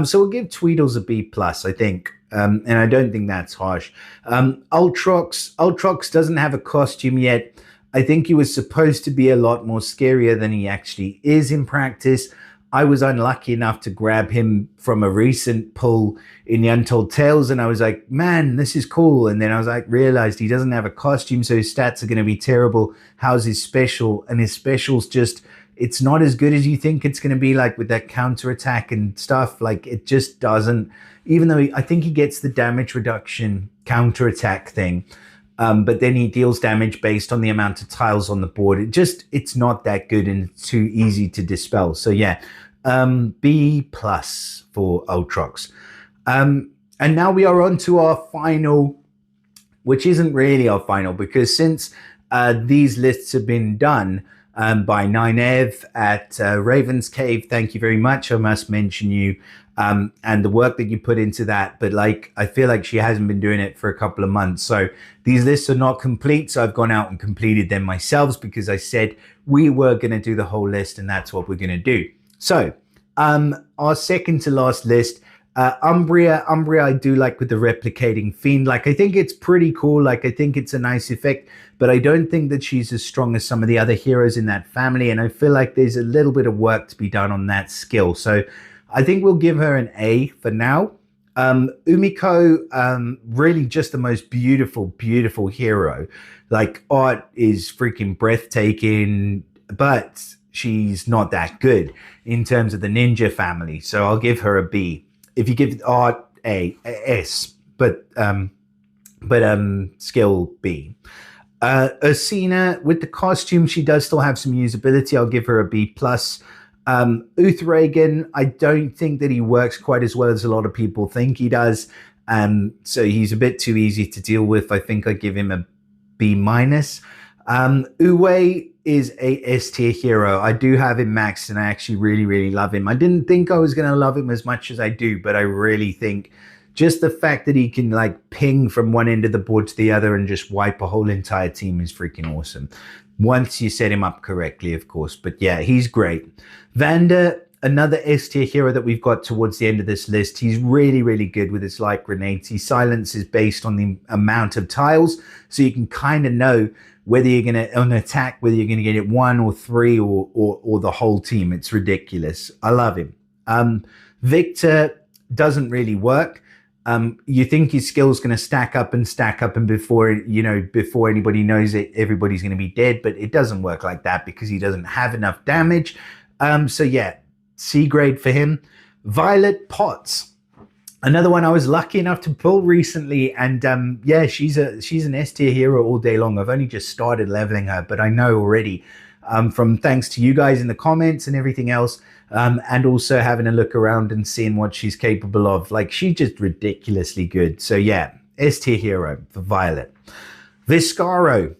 So we'll give Tweedles a B plus, I think. And I don't think that's harsh. Ultrox doesn't have a costume yet. I think he was supposed to be a lot more scarier than he actually is in practice. I was unlucky enough to grab him from a recent pull in the Untold Tales, and I was like, man, this is cool. And then I was like, realized he doesn't have a costume, so his stats are going to be terrible. How's his special? And his special's just, it's not as good as you think it's going to be, like with that counterattack and stuff. Like, it just doesn't, even though I think he gets the damage reduction counterattack thing. But then he deals damage based on the amount of tiles on the board. It's not that good, and it's too easy to dispel. So yeah, B plus for Ultrox. And now we are on to our final, which isn't really our final, because since these lists have been done by Nynaeve at Raven's Cave, thank you very much. I must mention you. And the work that you put into that, but like, I feel like she hasn't been doing it for a couple of months. So these lists are not complete. So I've gone out and completed them myself, because I said we were going to do the whole list, and that's what we're going to do. So our second to last list, Umbria, I do like with the replicating fiend. Like, I think it's pretty cool. Like, I think it's a nice effect, but I don't think that she's as strong as some of the other heroes in that family. And I feel like there's a little bit of work to be done on that skill. So I think we'll give her an A for now. Umiko, really just the most beautiful hero. Like, art is freaking breathtaking, but she's not that good in terms of the ninja family. So I'll give her a B. If you give art A, S, but skill B. Ursina, with the costume, she does still have some usability. I'll give her a B plus. Uthragan, I don't think that he works quite as well as a lot of people think he does. So he's a bit too easy to deal with. I think I give him a B minus. Uwe is a S tier hero. I do have him maxed, and I actually really love him. I didn't think I was going to love him as much as I do, but I really think just the fact that he can like ping from one end of the board to the other and just wipe a whole entire team is freaking awesome. Once you set him up correctly, of course. But yeah, he's great. Vander, another S tier hero that we've got towards the end of this list. He's really good with his light grenades. His silence is based on the amount of tiles, so you can kind of know whether you're going to, on attack, whether you're going to get it 1 or 3 or the whole team. It's ridiculous. I love him. Victor doesn't really work. You think his skill's going to stack up, and before anybody knows it, everybody's going to be dead, but it doesn't work like that because he doesn't have enough damage. So yeah, C grade for him. Violet Potts, another one I was lucky enough to pull recently, and yeah, she's an S tier hero all day long. I've only just started leveling her, but I know already from thanks to you guys in the comments and everything else, and also having a look around and seeing what she's capable of. Like, she's just ridiculously good. So yeah, S tier hero for Violet. Viscaro,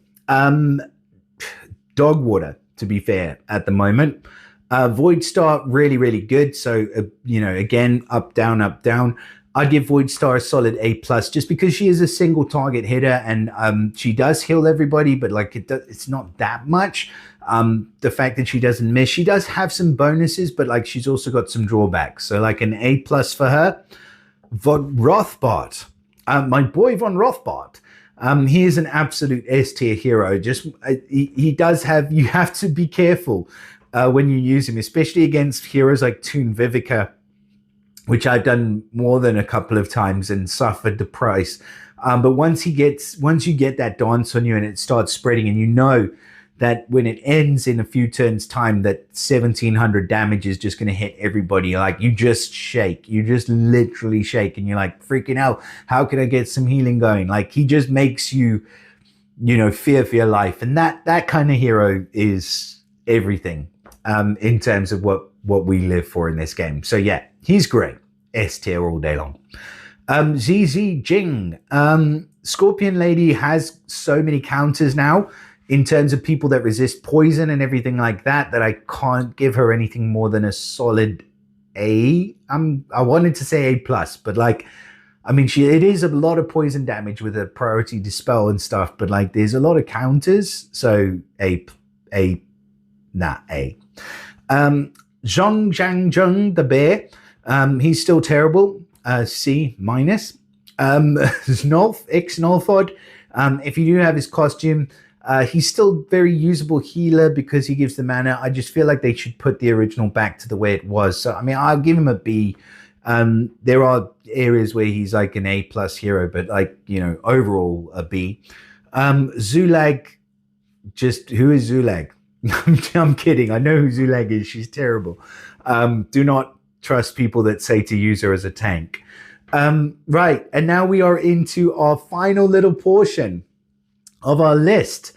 dog water, to be fair, at the moment. Voidstar, really good. So, again, up, down. I'd give Voidstar a solid A+, just because she is a single target hitter, and she does heal everybody, but like it's not that much. The fact that she doesn't miss, she does have some bonuses, but like she's also got some drawbacks. So like an A+ for her. Rothbart, my boy Von Rothbart. He is an absolute S tier hero. He does have, you have to be careful when you use him, especially against heroes like Toon Vivica, which I've done more than a couple of times and suffered the price. But once you get that dance on you and it starts spreading, and that when it ends in a few turns time, that 1700 damage is just going to hit everybody. Like, you just shake, you just literally shake, and you're like, freaking out, how can I get some healing going? Like, he just makes you, you know, fear for your life. And that kind of hero is everything in terms of what we live for in this game. So yeah, he's great. S tier all day long. ZZ Jing. Scorpion Lady has so many counters now in terms of people that resist poison and everything like that, that I can't give her anything more than a solid A. I wanted to say A+, but like, I mean, it is a lot of poison damage with a priority dispel and stuff, but like, there's a lot of counters, so A. Zhong Zhang the bear, he's still terrible, C-. Snolf, X-Nolfod, if you do have his costume, he's still very usable healer because he gives the mana. I just feel like they should put the original back to the way it was. So, I mean, I'll give him a B. There are areas where he's like an A+ hero, but like, you know, overall a B. Zulag, just, who is Zulag? I'm kidding. I know who Zulag is. She's terrible. Do not trust people that say to use her as a tank. Right, and now we are into our final little portion of our list.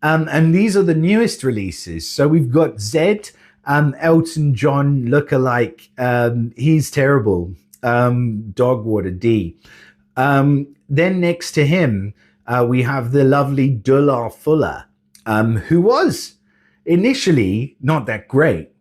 And these are the newest releases. So we've got Zed, Elton John lookalike. He's terrible. Dogwater D. Then next to him, we have the lovely Dullar Fuller, who was initially not that great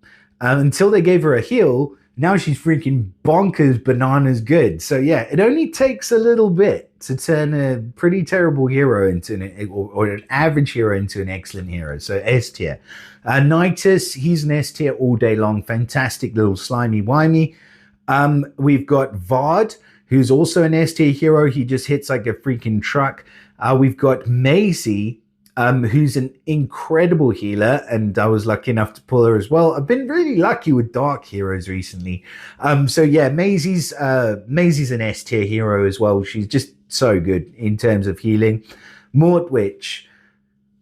until they gave her a heal. Now she's freaking bonkers bananas good. So yeah, it only takes a little bit to turn a pretty terrible hero into or an average hero into an excellent hero. So S tier. Knightus, he's an S tier all day long. Fantastic little slimy wimey. We've got Vard, who's also an S tier hero. He just hits like a freaking truck. We've got Maisy, who's an incredible healer, and I was lucky enough to pull her as well. I've been really lucky with dark heroes recently. So yeah, Maisy's an S tier hero as well. She's just so good in terms of healing. Mortewitch,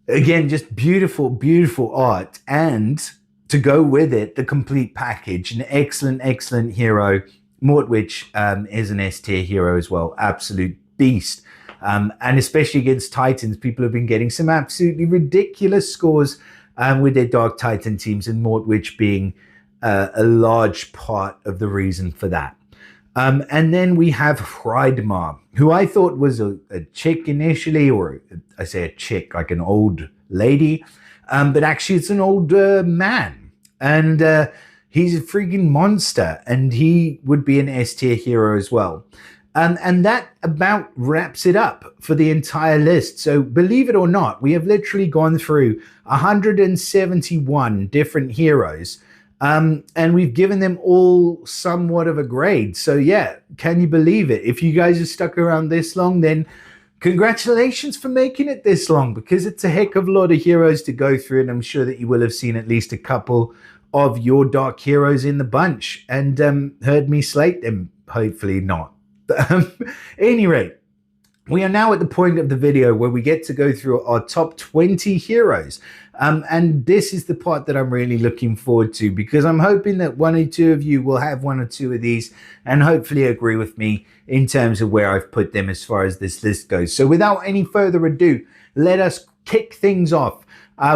again, just beautiful, beautiful art, and to go with it, the complete package. An excellent, excellent hero. Mortewitch is an S tier hero as well. Absolute beast. And especially against Titans, people have been getting some absolutely ridiculous scores with their Dark Titan teams, and Mortewitch being a large part of the reason for that. And then we have Hreidmar, who I thought was a chick initially, or I say a chick, like an old lady, but actually it's an old man. And he's a freaking monster, and he would be an S tier hero as well. And that about wraps it up for the entire list. So believe it or not, we have literally gone through 171 different heroes. And we've given them all somewhat of a grade. So yeah, can you believe it? If you guys have stuck around this long, then congratulations for making it this long, because it's a heck of a lot of heroes to go through. And I'm sure that you will have seen at least a couple of your dark heroes in the bunch and heard me slate them. Hopefully not. At any rate, we are now at the point of the video where we get to go through our top 20 heroes. And this is the part that I'm really looking forward to, because I'm hoping that one or two of you will have one or two of these and hopefully agree with me in terms of where I've put them as far as this list goes. So without any further ado, let us kick things off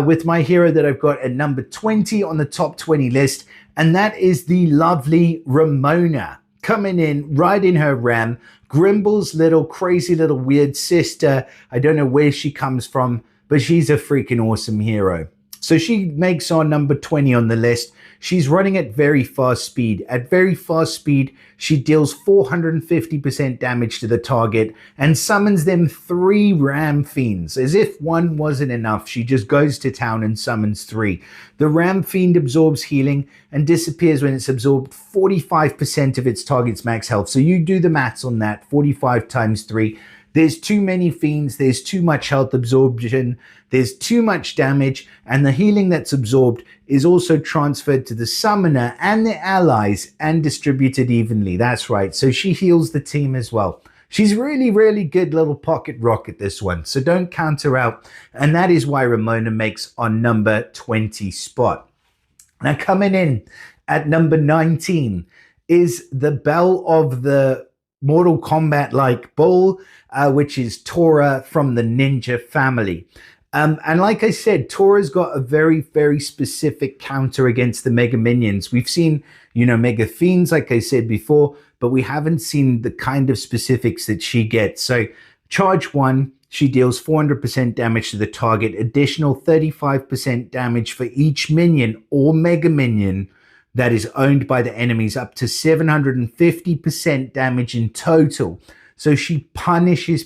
with my hero that I've got at number 20 on the top 20 list. And that is the lovely Ramona. Coming in, riding her ram, Grimble's little crazy little weird sister. I don't know where she comes from, but she's a freaking awesome hero. So she makes our number 20 on the list. She's running at very fast speed. At very fast speed, she deals 450% damage to the target and summons them 3 Ram Fiends. As if one wasn't enough, she just goes to town and summons 3. The Ram Fiend absorbs healing and disappears when it's absorbed 45% of its target's max health. So you do the maths on that, 45 times 3. There's too many fiends, there's too much health absorption, there's too much damage, and the healing that's absorbed is also transferred to the summoner and the allies and distributed evenly. That's right, so she heals the team as well. She's really, really good little pocket rocket, this one. So don't count her out. And that is why Ramona makes on number 20 spot. Now coming in at number 19 is the belle of the Mortal Kombat-like bull, which is Tora from the ninja family. And like I said, Tora's got a very, very specific counter against the Mega Minions. We've seen, Mega Fiends, like I said before, but we haven't seen the kind of specifics that she gets. So charge 1, she deals 400% damage to the target, additional 35% damage for each minion or Mega Minion that is owned by the enemies, up to 750% damage in total. So she punishes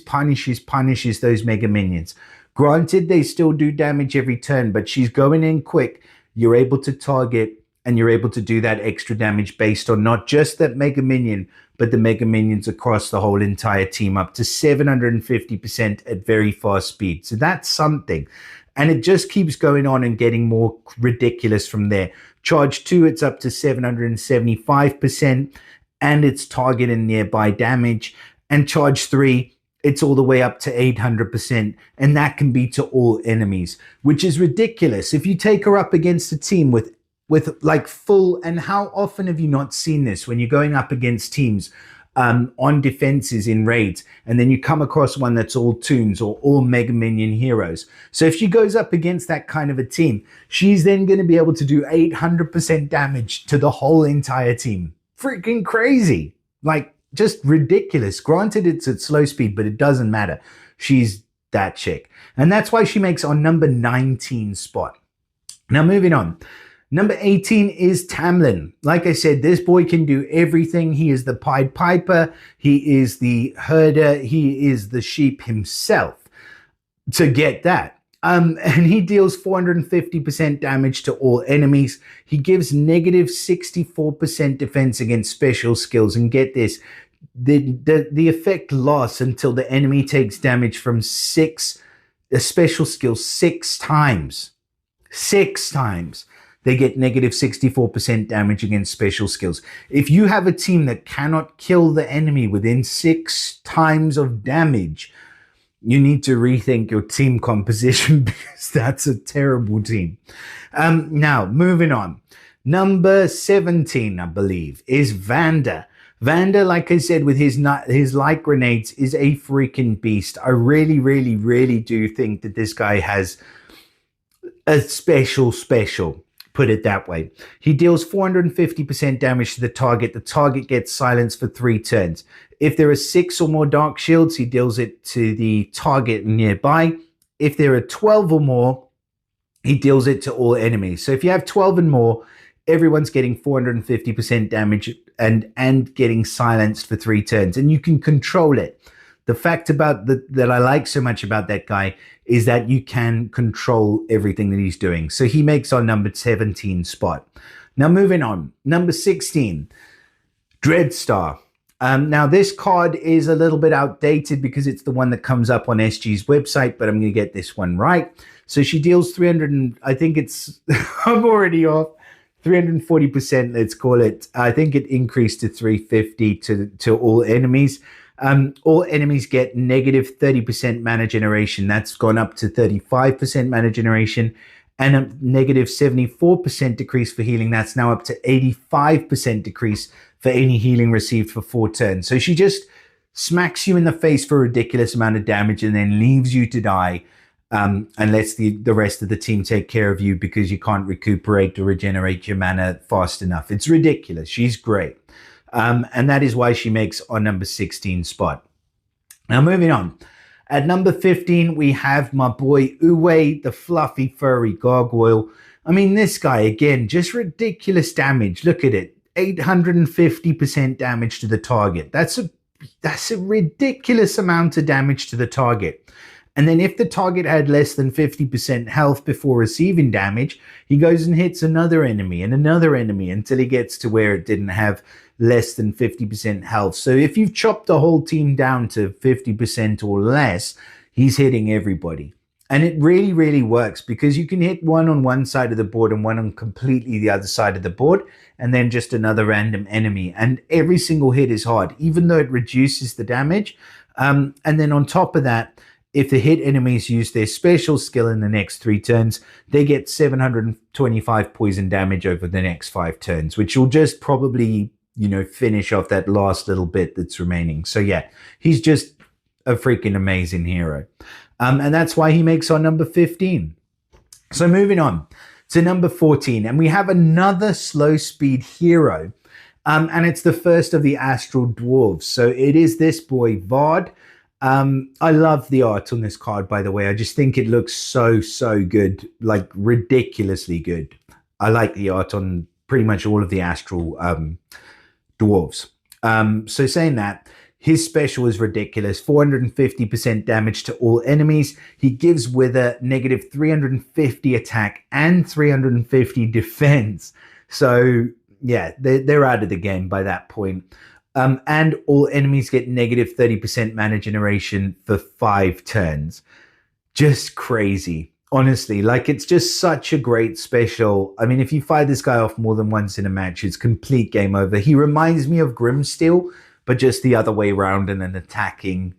those Mega Minions. Granted, they still do damage every turn, but she's going in quick. You're able to target, and you're able to do that extra damage based on not just that Mega Minion, but the Mega Minions across the whole entire team, up to 750% at very fast speed. So that's something. And it just keeps going on and getting more ridiculous from there. Charge 2, it's up to 775%, and it's target and nearby damage. And charge 3, it's all the way up to 800%, and that can be to all enemies, which is ridiculous. If you take her up against a team with like full, and how often have you not seen this when you're going up against teams on defenses in raids, and then you come across one that's all toons or all Mega Minion heroes. So if she goes up against that kind of a team, she's then going to be able to do 800% damage to the whole entire team. Freaking crazy. Like, just ridiculous. Granted, it's at slow speed, but it doesn't matter. She's that chick. And that's why she makes on number 19 spot. Now, moving on. Number 18 is Tamlin. Like I said, this boy can do everything. He is the Pied Piper. He is the herder. He is the sheep himself. To get that. And he deals 450% damage to all enemies. He gives negative 64% defense against special skills. And get this, the effect lasts until the enemy takes damage from a special skill 6 times. 6 times. They get negative 64% damage against special skills. If you have a team that cannot kill the enemy within 6 times of damage, you need to rethink your team composition, because that's a terrible team. Now, moving on. Number 17, I believe, is Vander. Vander, like I said, with his light grenades, is a freaking beast. I really, really, really do think that this guy has a special. Put it that way. He deals 450% damage to the target. The target gets silenced for 3 turns. If there are 6 or more dark shields, he deals it to the target nearby. If there are 12 or more, he deals it to all enemies. So if you have 12 and more, everyone's getting 450% damage and getting silenced for 3 turns. And you can control it. The fact about that I like so much about that guy is that you can control everything that he's doing. So he makes our number 17 spot. Now moving on. Number 16, Dreadstar. Now this card is a little bit outdated because it's the one that comes up on SG's website, but I'm going to get this one right. So she deals 300 and I think it's, I'm already off, 340%, let's call it. I think it increased to 350 to all enemies. All enemies get negative 30% mana generation. That's gone up to 35% mana generation, and a negative 74% decrease for healing. That's now up to 85% decrease for any healing received for 4 turns. So she just smacks you in the face for a ridiculous amount of damage and then leaves you to die, and lets the rest of the team take care of you because you can't recuperate or regenerate your mana fast enough. It's ridiculous. She's great. And that is why she makes our number 16 spot. Now moving on. At number 15, we have my boy Uwe, the fluffy furry gargoyle. I mean, this guy, again, just ridiculous damage. Look at it. 850% damage to the target. That's a ridiculous amount of damage to the target. And then if the target had less than 50% health before receiving damage, he goes and hits another enemy and another enemy until he gets to where it didn't have less than 50% health. So if you've chopped the whole team down to 50% or less, he's hitting everybody. And it really, really works because you can hit one on one side of the board and one on completely the other side of the board, and then just another random enemy. And every single hit is hard, even though it reduces the damage. And then on top of that, if the hit enemies use their special skill in the next 3 turns, they get 725 poison damage over the next 5 turns, which will just probably, finish off that last little bit that's remaining. So yeah, he's just a freaking amazing hero. And that's why he makes our number 15. So moving on to number 14, and we have another slow speed hero. And it's the first of the astral dwarves. So it is this boy, Vard. I love the art on this card, by the way. I just think it looks so good, like ridiculously good. I like the art on pretty much all of the astral dwarves. So saying that, his special is ridiculous. 450% damage to all enemies. He gives Wither negative 350 attack and 350 defense. So yeah, they're out of the game by that point. And all enemies get negative 30% mana generation for 5 turns. Just crazy. Honestly, like it's just such a great special. I mean, if you fire this guy off more than once in a match, it's complete game over. He reminds me of Grimsteel, but just the other way around in an attacking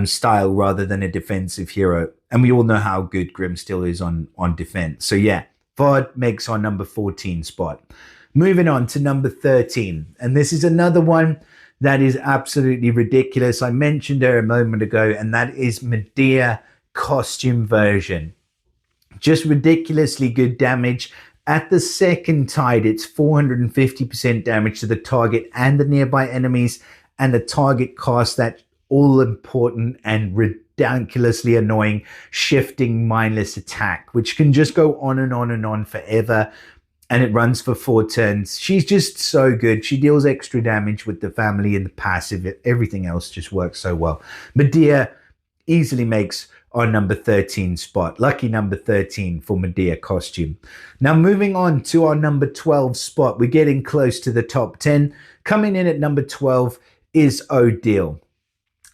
style rather than a defensive hero. And we all know how good Grimsteel is on defense. So yeah, Vard makes our number 14 spot. Moving on to number 13. And this is another one that is absolutely ridiculous. I mentioned her a moment ago, and that is Medea costume version. Just ridiculously good damage. At the second tide, it's 450% damage to the target and the nearby enemies, and the target casts that all-important and ridiculously annoying shifting mindless attack, which can just go on and on and on forever, and it runs for 4 turns. She's just so good. She deals extra damage with the family and the passive. Everything else just works so well. Medea easily makes our number 13 spot. Lucky number 13 for Medea costume. Now moving on to our number 12 spot. We're getting close to the top 10. Coming in at number 12 is Odile.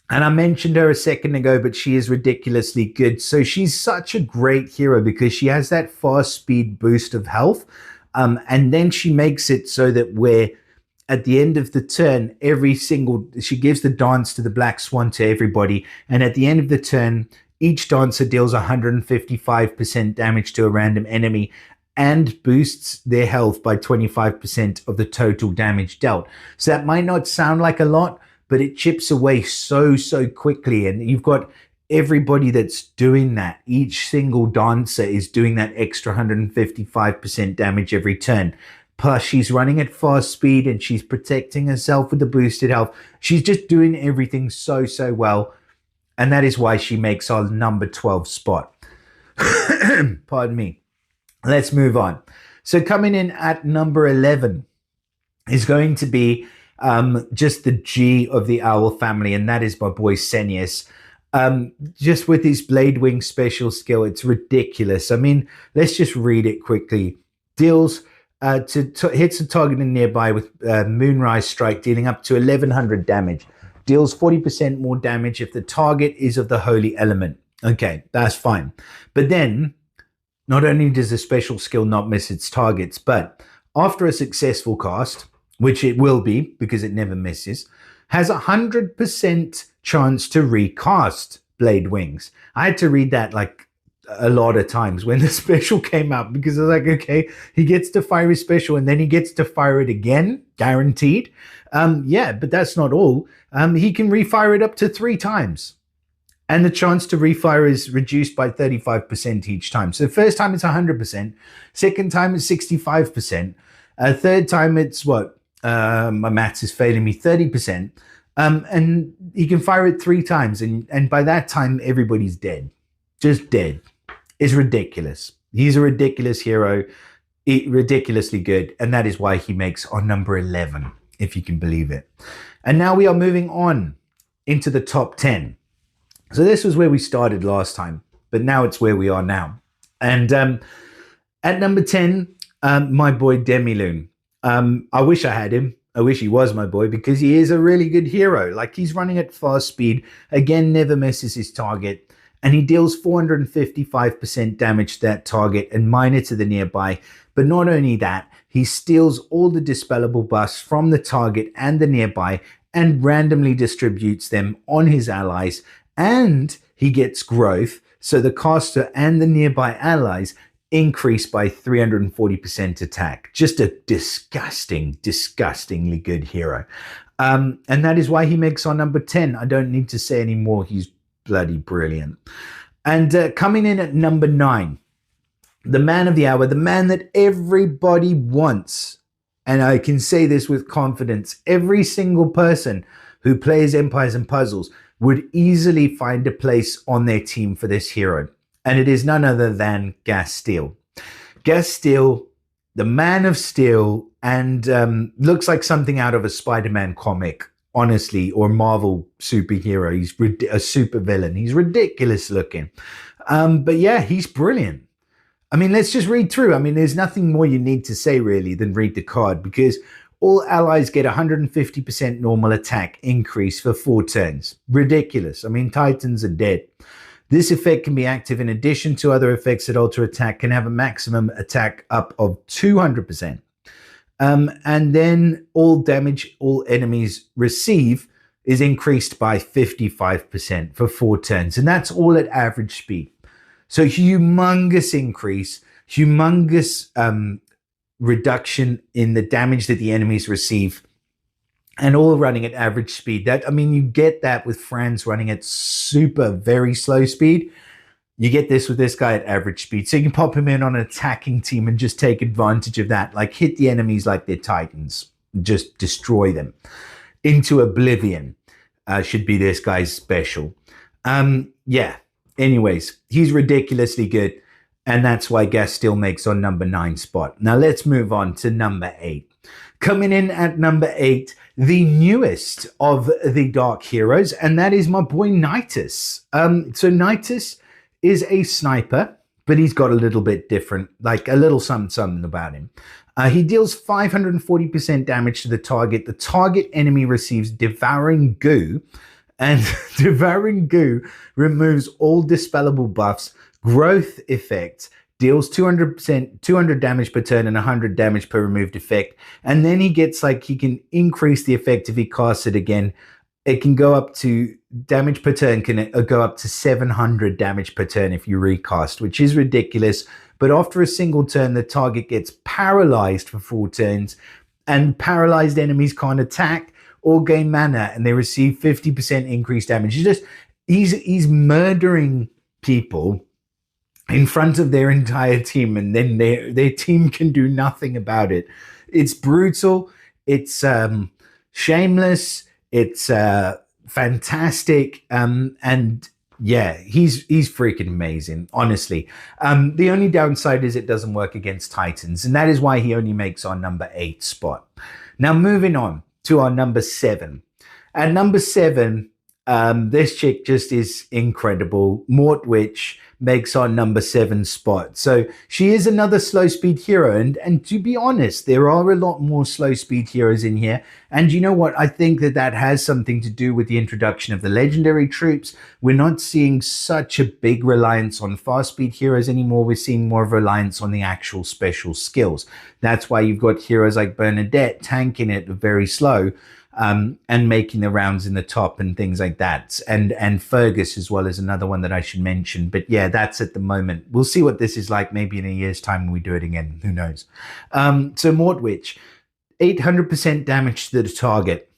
And I mentioned her a second ago, but she is ridiculously good. So she's such a great hero because she has that fast speed boost of health. And then she makes it so that we're at the end of the turn, she gives the dance to the Black Swan to everybody. And at the end of the turn, each dancer deals 155% damage to a random enemy and boosts their health by 25% of the total damage dealt. So that might not sound like a lot, but it chips away so quickly. And you've got everybody that's doing that. Each single dancer is doing that extra 155% damage every turn. Plus, she's running at fast speed and she's protecting herself with the boosted health. She's just doing everything so well. And that is why she makes our number 12 spot. Pardon me. Let's move on. So coming in at number 11 is going to be just the G of the Owl family, and that is my boy Cennius. Just with his Blade Wing special skill, it's ridiculous. I mean, let's just read it quickly. Deals hits a target nearby with Moonrise Strike, dealing up to 1100 damage. Deals 40% more damage if the target is of the holy element. Okay, that's fine. But then, not only does the special skill not miss its targets, but after a successful cast, which it will be because it never misses, has 100% chance to recast Blade Wings. I had to read that like a lot of times when the special came out because I was like, okay, he gets to fire his special and then he gets to fire it again, guaranteed. Yeah, but that's not all. He can refire it up to 3 times. And the chance to refire is reduced by 35% each time. So the first time it's 100%. Second time it's 65%. Third time it's what? My maths is failing me, 30%. And he can fire it 3 times. And by that time, everybody's dead. Just dead. It's ridiculous. He's a ridiculous hero. Ridiculously good. And that is why he makes our number 11, if you can believe it. And now we are moving on into the top 10. So this was where we started last time, but now it's where we are now. And at number 10, my boy Demilune. I wish I had him. I wish he was my boy because he is a really good hero. Like, he's running at fast speed. Again, never misses his target. and he deals 455% damage to that target and minor to the nearby. But not only that, he steals all the dispellable buffs from the target and the nearby and randomly distributes them on his allies, and he gets growth, so the caster and the nearby allies increase by 340% attack. Just a disgustingly good hero. And that is why he makes our number 10. I don't need to say any more. He's bloody brilliant. And coming in at number 9, the man of the hour, the man that everybody wants. And I can say this with confidence. Every single person who plays Empires and Puzzles would easily find a place on their team for this hero. And it is none other than Gastille. Gastille, the Man of Steel, and looks like something out of a Spider-Man comic, honestly, or Marvel superhero. He's a super villain. He's ridiculous looking. But yeah, he's brilliant. I mean, let's just read through. I mean, there's nothing more you need to say really than read the card, because all allies get 150% normal attack increase for 4 turns. Ridiculous. I mean, Titans are dead. This effect can be active in addition to other effects that alter attack, can have a maximum attack up of 200%. And then all damage all enemies receive is increased by 55% for 4 turns. And that's all at average speed. So humongous increase, humongous reduction in the damage that the enemies receive, and all running at average speed. That, I mean, you get that with Franz running at very slow speed. You get this with this guy at average speed. So you can pop him in on an attacking team and just take advantage of that. Like hit the enemies like they're Titans. Just destroy them. Into oblivion should be this guy's special. Yeah. Anyways, he's ridiculously good. And that's why Gastille makes on number 9 spot. Now let's move on to number 8. Coming in at number 8, the newest of the Dark Heroes, and that is my boy Knightus. So Knightus is a sniper, but he's got a little bit different, like a little something about him. He deals 540% damage to the target. The target enemy receives Devouring Goo, and Devouring Goo removes all dispellable buffs, growth effects, deals 200 damage per turn and 100 damage per removed effect. And then he gets he can increase the effect if he casts it again. It can go up to damage per turn, can go up to 700 damage per turn if you recast, which is ridiculous. But after a single turn, the target gets paralyzed for 4 turns, and paralyzed enemies can't attack or gain mana, and they receive 50% increased damage. He's murdering people in front of their entire team, and then their team can do nothing about it. It's brutal. It's shameless. It's fantastic. And yeah, he's freaking amazing, honestly. The only downside is it doesn't work against Titans, and that is why he only makes our number 8 spot. Now, moving on to our number 7. At number 7, this chick just is incredible. Mortewitch makes our number 7 spot. So she is another slow speed hero. And to be honest, there are a lot more slow speed heroes in here. And you know what? I think that has something to do with the introduction of the legendary troops. We're not seeing such a big reliance on fast speed heroes anymore. We're seeing more of a reliance on the actual special skills. That's why you've got heroes like Bernadette tanking it very slow. And making the rounds in the top and things like that. And Fergus as well is another one that I should mention. But yeah, that's at the moment. We'll see what this is like maybe in a year's time when we do it again. Who knows? So Mortewitch, 800% damage to the target.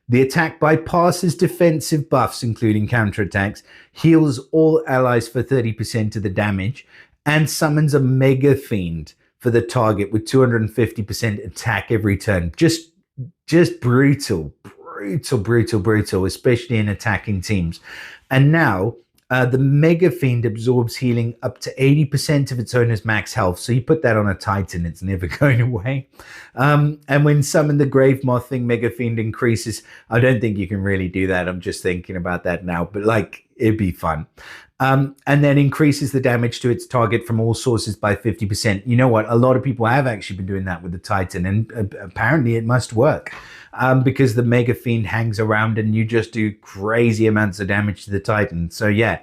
The attack bypasses defensive buffs, including counterattacks, heals all allies for 30% of the damage, and summons a Mega Fiend for the target with 250% attack every turn. Just brutal, especially in attacking teams. And now the Mega Fiend absorbs healing up to 80% of its owner's max health. So you put that on a Titan, it's never going away. And when summoned, the Grave Moth thing, Mega Fiend increases. I don't think you can really do that. I'm just thinking about that now. But It'd be fun. And then increases the damage to its target from all sources by 50%. You know what? A lot of people have actually been doing that with the Titan, and apparently it must work because the Mega Fiend hangs around and you just do crazy amounts of damage to the Titan. So yeah,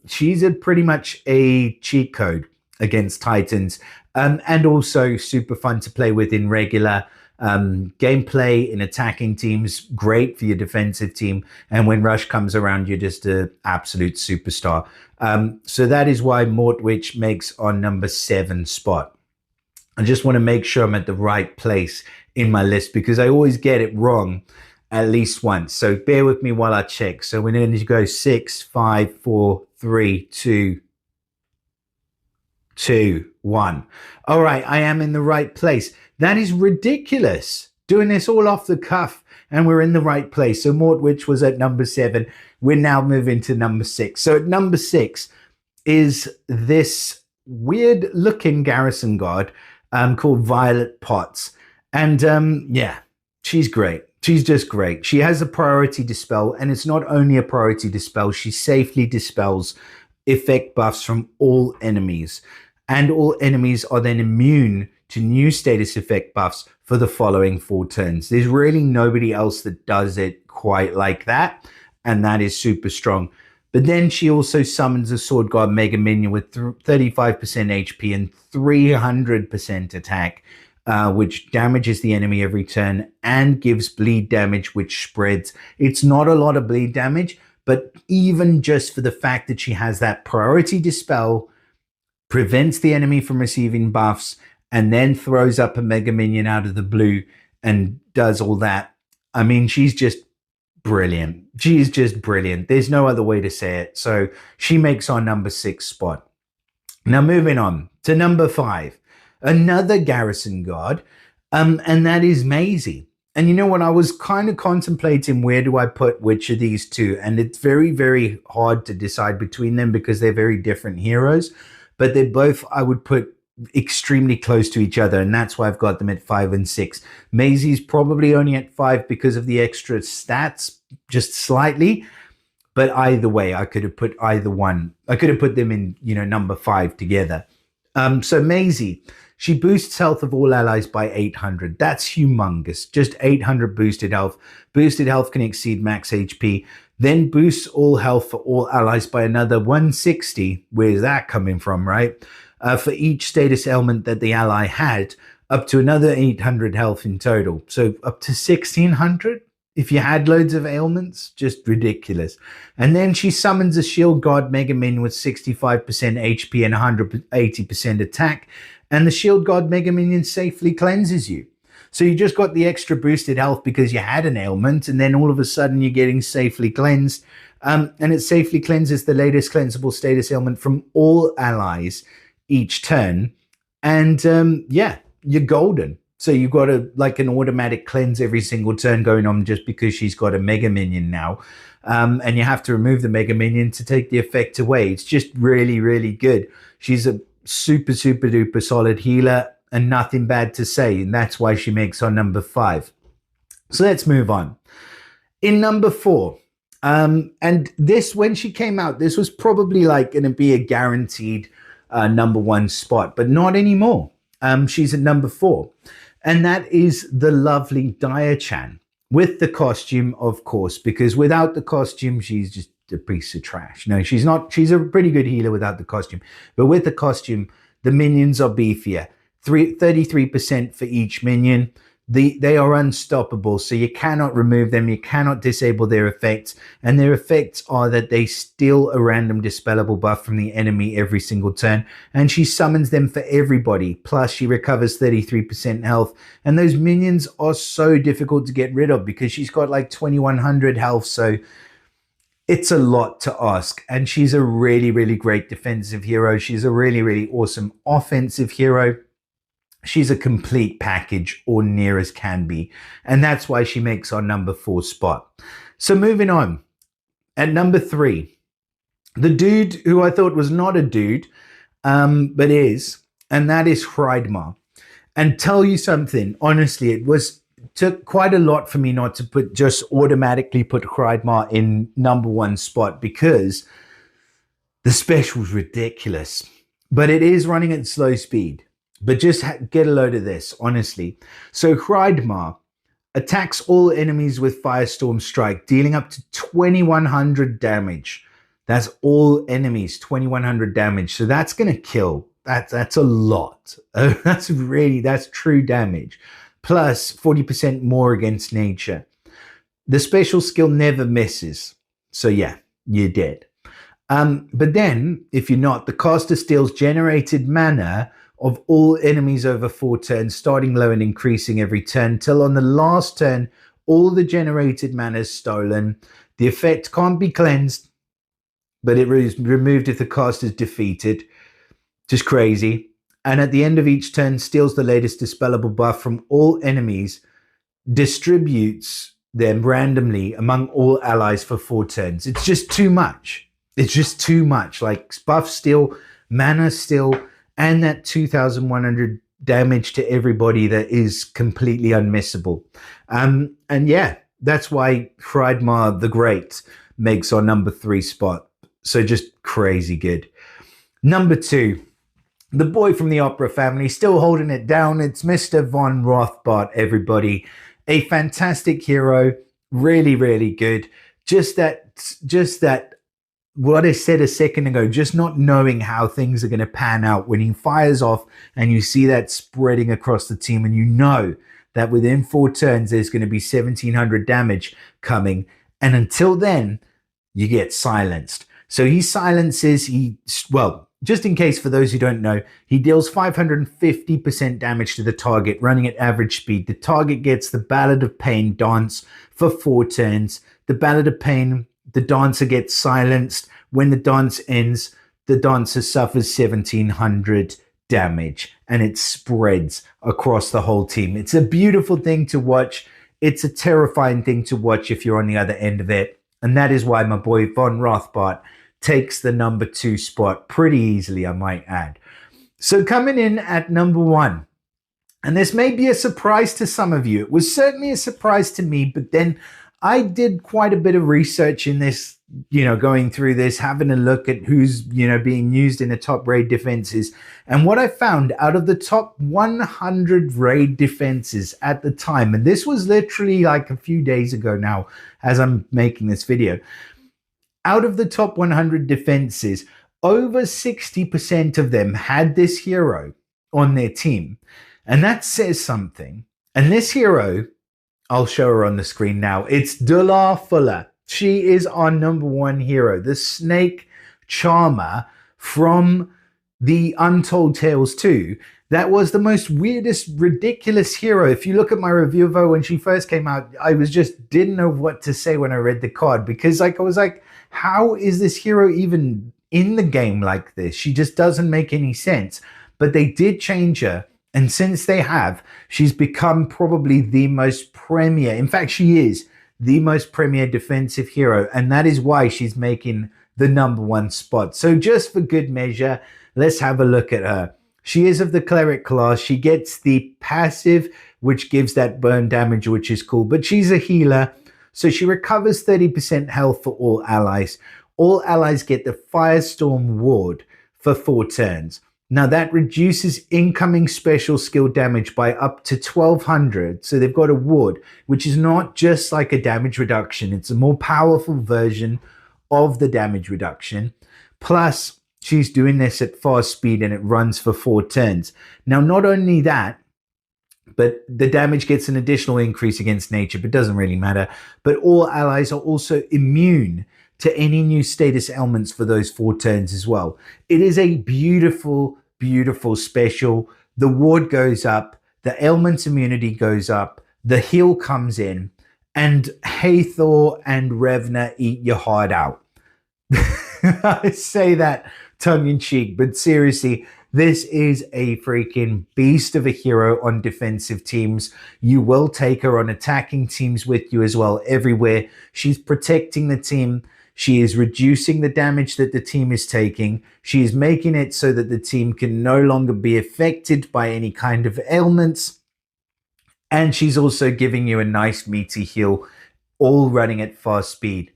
she's pretty much a cheat code against Titans, and also super fun to play with in regular gameplay in attacking teams. Great for your defensive team, and when rush comes around, you're just an absolute superstar. So that is why Mortewitch makes our number 7 spot. I just want to make sure I'm at the right place in my list because I always get it wrong at least once. So bear with me while I check. So we're going to go 6, 5, 4, 3, 2, 1. All right, I am in the right place. That is ridiculous. Doing this all off the cuff, and we're in the right place. So Mortewitch was at number 7. We're now moving to number 6. So at number 6 is this weird looking garrison guard called Violet Potts. And yeah, she's great. She's just great. She has a priority dispel, and it's not only a priority dispel, she safely dispels effect buffs from all enemies. And all enemies are then immune to new status effect buffs for the following 4 turns. There's really nobody else that does it quite like that, and that is super strong. But then she also summons a Sword Guard Mega Minion with 35% HP and 300% attack, which damages the enemy every turn and gives bleed damage, which spreads. It's not a lot of bleed damage, but even just for the fact that she has that priority dispel, prevents the enemy from receiving buffs, and then throws up a Mega Minion out of the blue and does all that. I mean, she's just brilliant. She's just brilliant. There's no other way to say it. So she makes our number 6 spot. Now moving on to number 5, another garrison guard, and that is Maisy. And you know what? I was kind of contemplating where do I put which of these two, and it's very, very hard to decide between them because they're very different heroes. But they're both, I would put, extremely close to each other, and that's why I've got them at 5 and 6. Maisy's probably only at 5 because of the extra stats, just slightly. But either way, I could have put either one. I could have put them in, number 5 together. So Maisy, she boosts health of all allies by 800. That's humongous. Just 800 boosted health. Boosted health can exceed max HP. Then boosts all health for all allies by another 160. Where's that coming from, right? For each status ailment that the ally had, up to another 800 health in total. So up to 1600 if you had loads of ailments. Just ridiculous. And then she summons a Shield Guard Mega Minion with 65% HP and 180% attack. And the Shield Guard Mega Minion safely cleanses you. So you just got the extra boosted health because you had an ailment, and then all of a sudden you're getting safely cleansed. And it safely cleanses the latest cleansable status ailment from all allies each turn. And yeah, you're golden. So you've got an automatic cleanse every single turn going on just because she's got a Mega Minion now. And you have to remove the Mega Minion to take the effect away. It's just really, really good. She's a super, super duper solid healer and nothing bad to say. And that's why she makes our number 5. So let's move on. In number 4, and this, when she came out, this was probably going to be a guaranteed number 1 spot, but not anymore. She's at number 4, and that is the lovely Diaochan with the costume, of course, because without the costume, she's just a piece of trash. No, she's not. She's a pretty good healer without the costume, but with the costume, the minions are beefier. 33% for each minion. They are unstoppable, so you cannot remove them, you cannot disable their effects, and their effects are that they steal a random dispellable buff from the enemy every single turn, and she summons them for everybody, plus she recovers 33% health, and those minions are so difficult to get rid of because she's got 2100 health, so it's a lot to ask. And she's a really, really great defensive hero. She's a really, really awesome offensive hero. She's a complete package, or near as can be. And that's why she makes our number 4 spot. So moving on. At number 3, the dude who I thought was not a dude, but is, and that is Friar. And tell you something, honestly, it was took quite a lot for me not to just automatically put Hreidmar in #1 spot, because the special's ridiculous. But it is running at slow speed. But just get a load of this, honestly. So Hreidmar attacks all enemies with Firestorm Strike, dealing up to 2100 damage. That's all enemies, 2100 damage. So that's going to kill. That's a lot. That's true damage. Plus 40% more against nature. The special skill never misses. So yeah, you're dead. But then, if you're not, the caster steals generated mana of all enemies over 4 turns, starting low and increasing every turn, till on the last turn, all the generated mana is stolen. The effect can't be cleansed, but it is removed if the caster is defeated. Just crazy. And at the end of each turn, steals the latest dispellable buff from all enemies, distributes them randomly among all allies for 4 turns. It's just too much. It's just too much. Like buff steal, mana steal, and that 2,100 damage to everybody that is completely unmissable. And yeah, that's why Hreidmar the Great makes our #3 spot. So just crazy good. #2. The boy from the opera family, still holding it down. It's Mr. von Rothbart, everybody. A fantastic hero. Really, really good. Just that, what I said a second ago, just not knowing how things are going to pan out when he fires off and you see that spreading across the team, and you know that within 4 turns, there's going to be 1,700 damage coming. And until then, you get silenced. So he silences, just in case for those who don't know, he deals 550% damage to the target, running at average speed. The target gets the Ballad of Pain dance for 4 turns. The Ballad of Pain, the dancer gets silenced. When the dance ends, the dancer suffers 1,700 damage, and it spreads across the whole team. It's a beautiful thing to watch. It's a terrifying thing to watch if you're on the other end of it. And that is why my boy von Rothbart takes the #2 spot pretty easily, I might add. So coming in at #1, and this may be a surprise to some of you. It was certainly a surprise to me, but then I did quite a bit of research in this, going through this, having a look at who's, being used in the top raid defenses. And what I found out of the top 100 raid defenses at the time, and this was literally like a few days ago now as I'm making this video, out of the top 100 defenses, over 60% of them had this hero on their team. And that says something. And this hero, I'll show her on the screen now. It's Dula Fuller. She is our #1 hero, the Snake Charmer from the Untold Tales 2. That was the most weirdest, ridiculous hero. If you look at my review of her when she first came out, I didn't know what to say when I read the card, because I was like, how is this hero even in the game like this? She just doesn't make any sense. But they did change her. And since they have, she's become probably the most premier. In fact, she is the most premier defensive hero. And that is why she's making the #1 spot. So just for good measure, let's have a look at her. She is of the cleric class. She gets the passive, which gives that burn damage, which is cool. But she's a healer. So she recovers 30% health for all allies. All allies get the Firestorm Ward for 4 turns. Now that reduces incoming special skill damage by up to 1,200. So they've got a ward, which is not just like a damage reduction. It's a more powerful version of the damage reduction. Plus, she's doing this at fast speed and it runs for 4 turns. Now, not only that, but the damage gets an additional increase against nature, but doesn't really matter. But all allies are also immune to any new status ailments for those 4 turns as well. It is a beautiful, beautiful special. The ward goes up, the ailments immunity goes up, the heal comes in, and Hathor and Revna eat your heart out. I say that tongue in cheek, but seriously, this is a freaking beast of a hero on defensive teams. You will take her on attacking teams with you as well, everywhere. She's protecting the team. She is reducing the damage that the team is taking. She is making it so that the team can no longer be affected by any kind of ailments. And she's also giving you a nice meaty heal, all running at fast speed.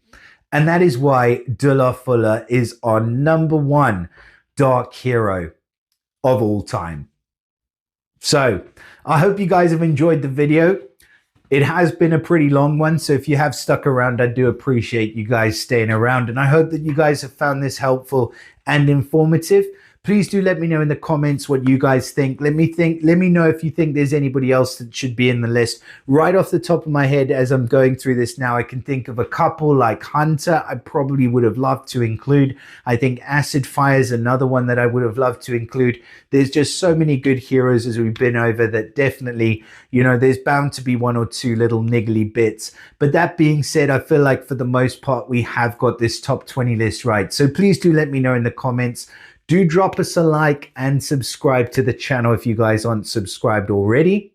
And that is why De La Fuller is our #1 dark hero of all time. So I hope you guys have enjoyed the video. It has been a pretty long one, so if you have stuck around, I do appreciate you guys staying around, and I hope that you guys have found this helpful and informative. Please do let me know in the comments what you guys think. Let me know if you think there's anybody else that should be in the list. Right off the top of my head, as I'm going through this now, I can think of a couple like Hunter. I probably would have loved to include. I think Acid Fire is another one that I would have loved to include. There's just so many good heroes as we've been over that definitely, you know, there's bound to be one or two little niggly bits. But that being said, I feel like for the most part, we have got this top 20 list right. So please do let me know in the comments. Do drop us a like and subscribe to the channel if you guys aren't subscribed already.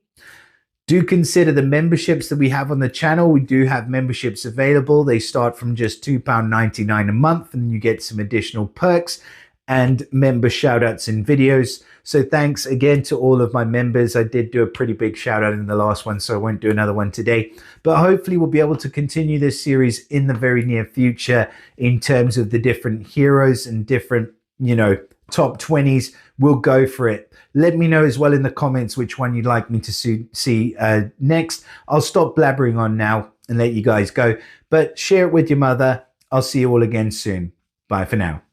Do consider the memberships that we have on the channel. We do have memberships available. They start from just £2.99 a month, and you get some additional perks and member shoutouts in videos. So thanks again to all of my members. I did do a pretty big shout out in the last one, so I won't do another one today. But hopefully we'll be able to continue this series in the very near future in terms of the different heroes and different, you know, top 20s. We'll go for it. Let me know as well in the comments which one you'd like me to see next. I'll stop blabbering on now and let you guys go, but share it with your mother. I'll see you all again soon. Bye for now.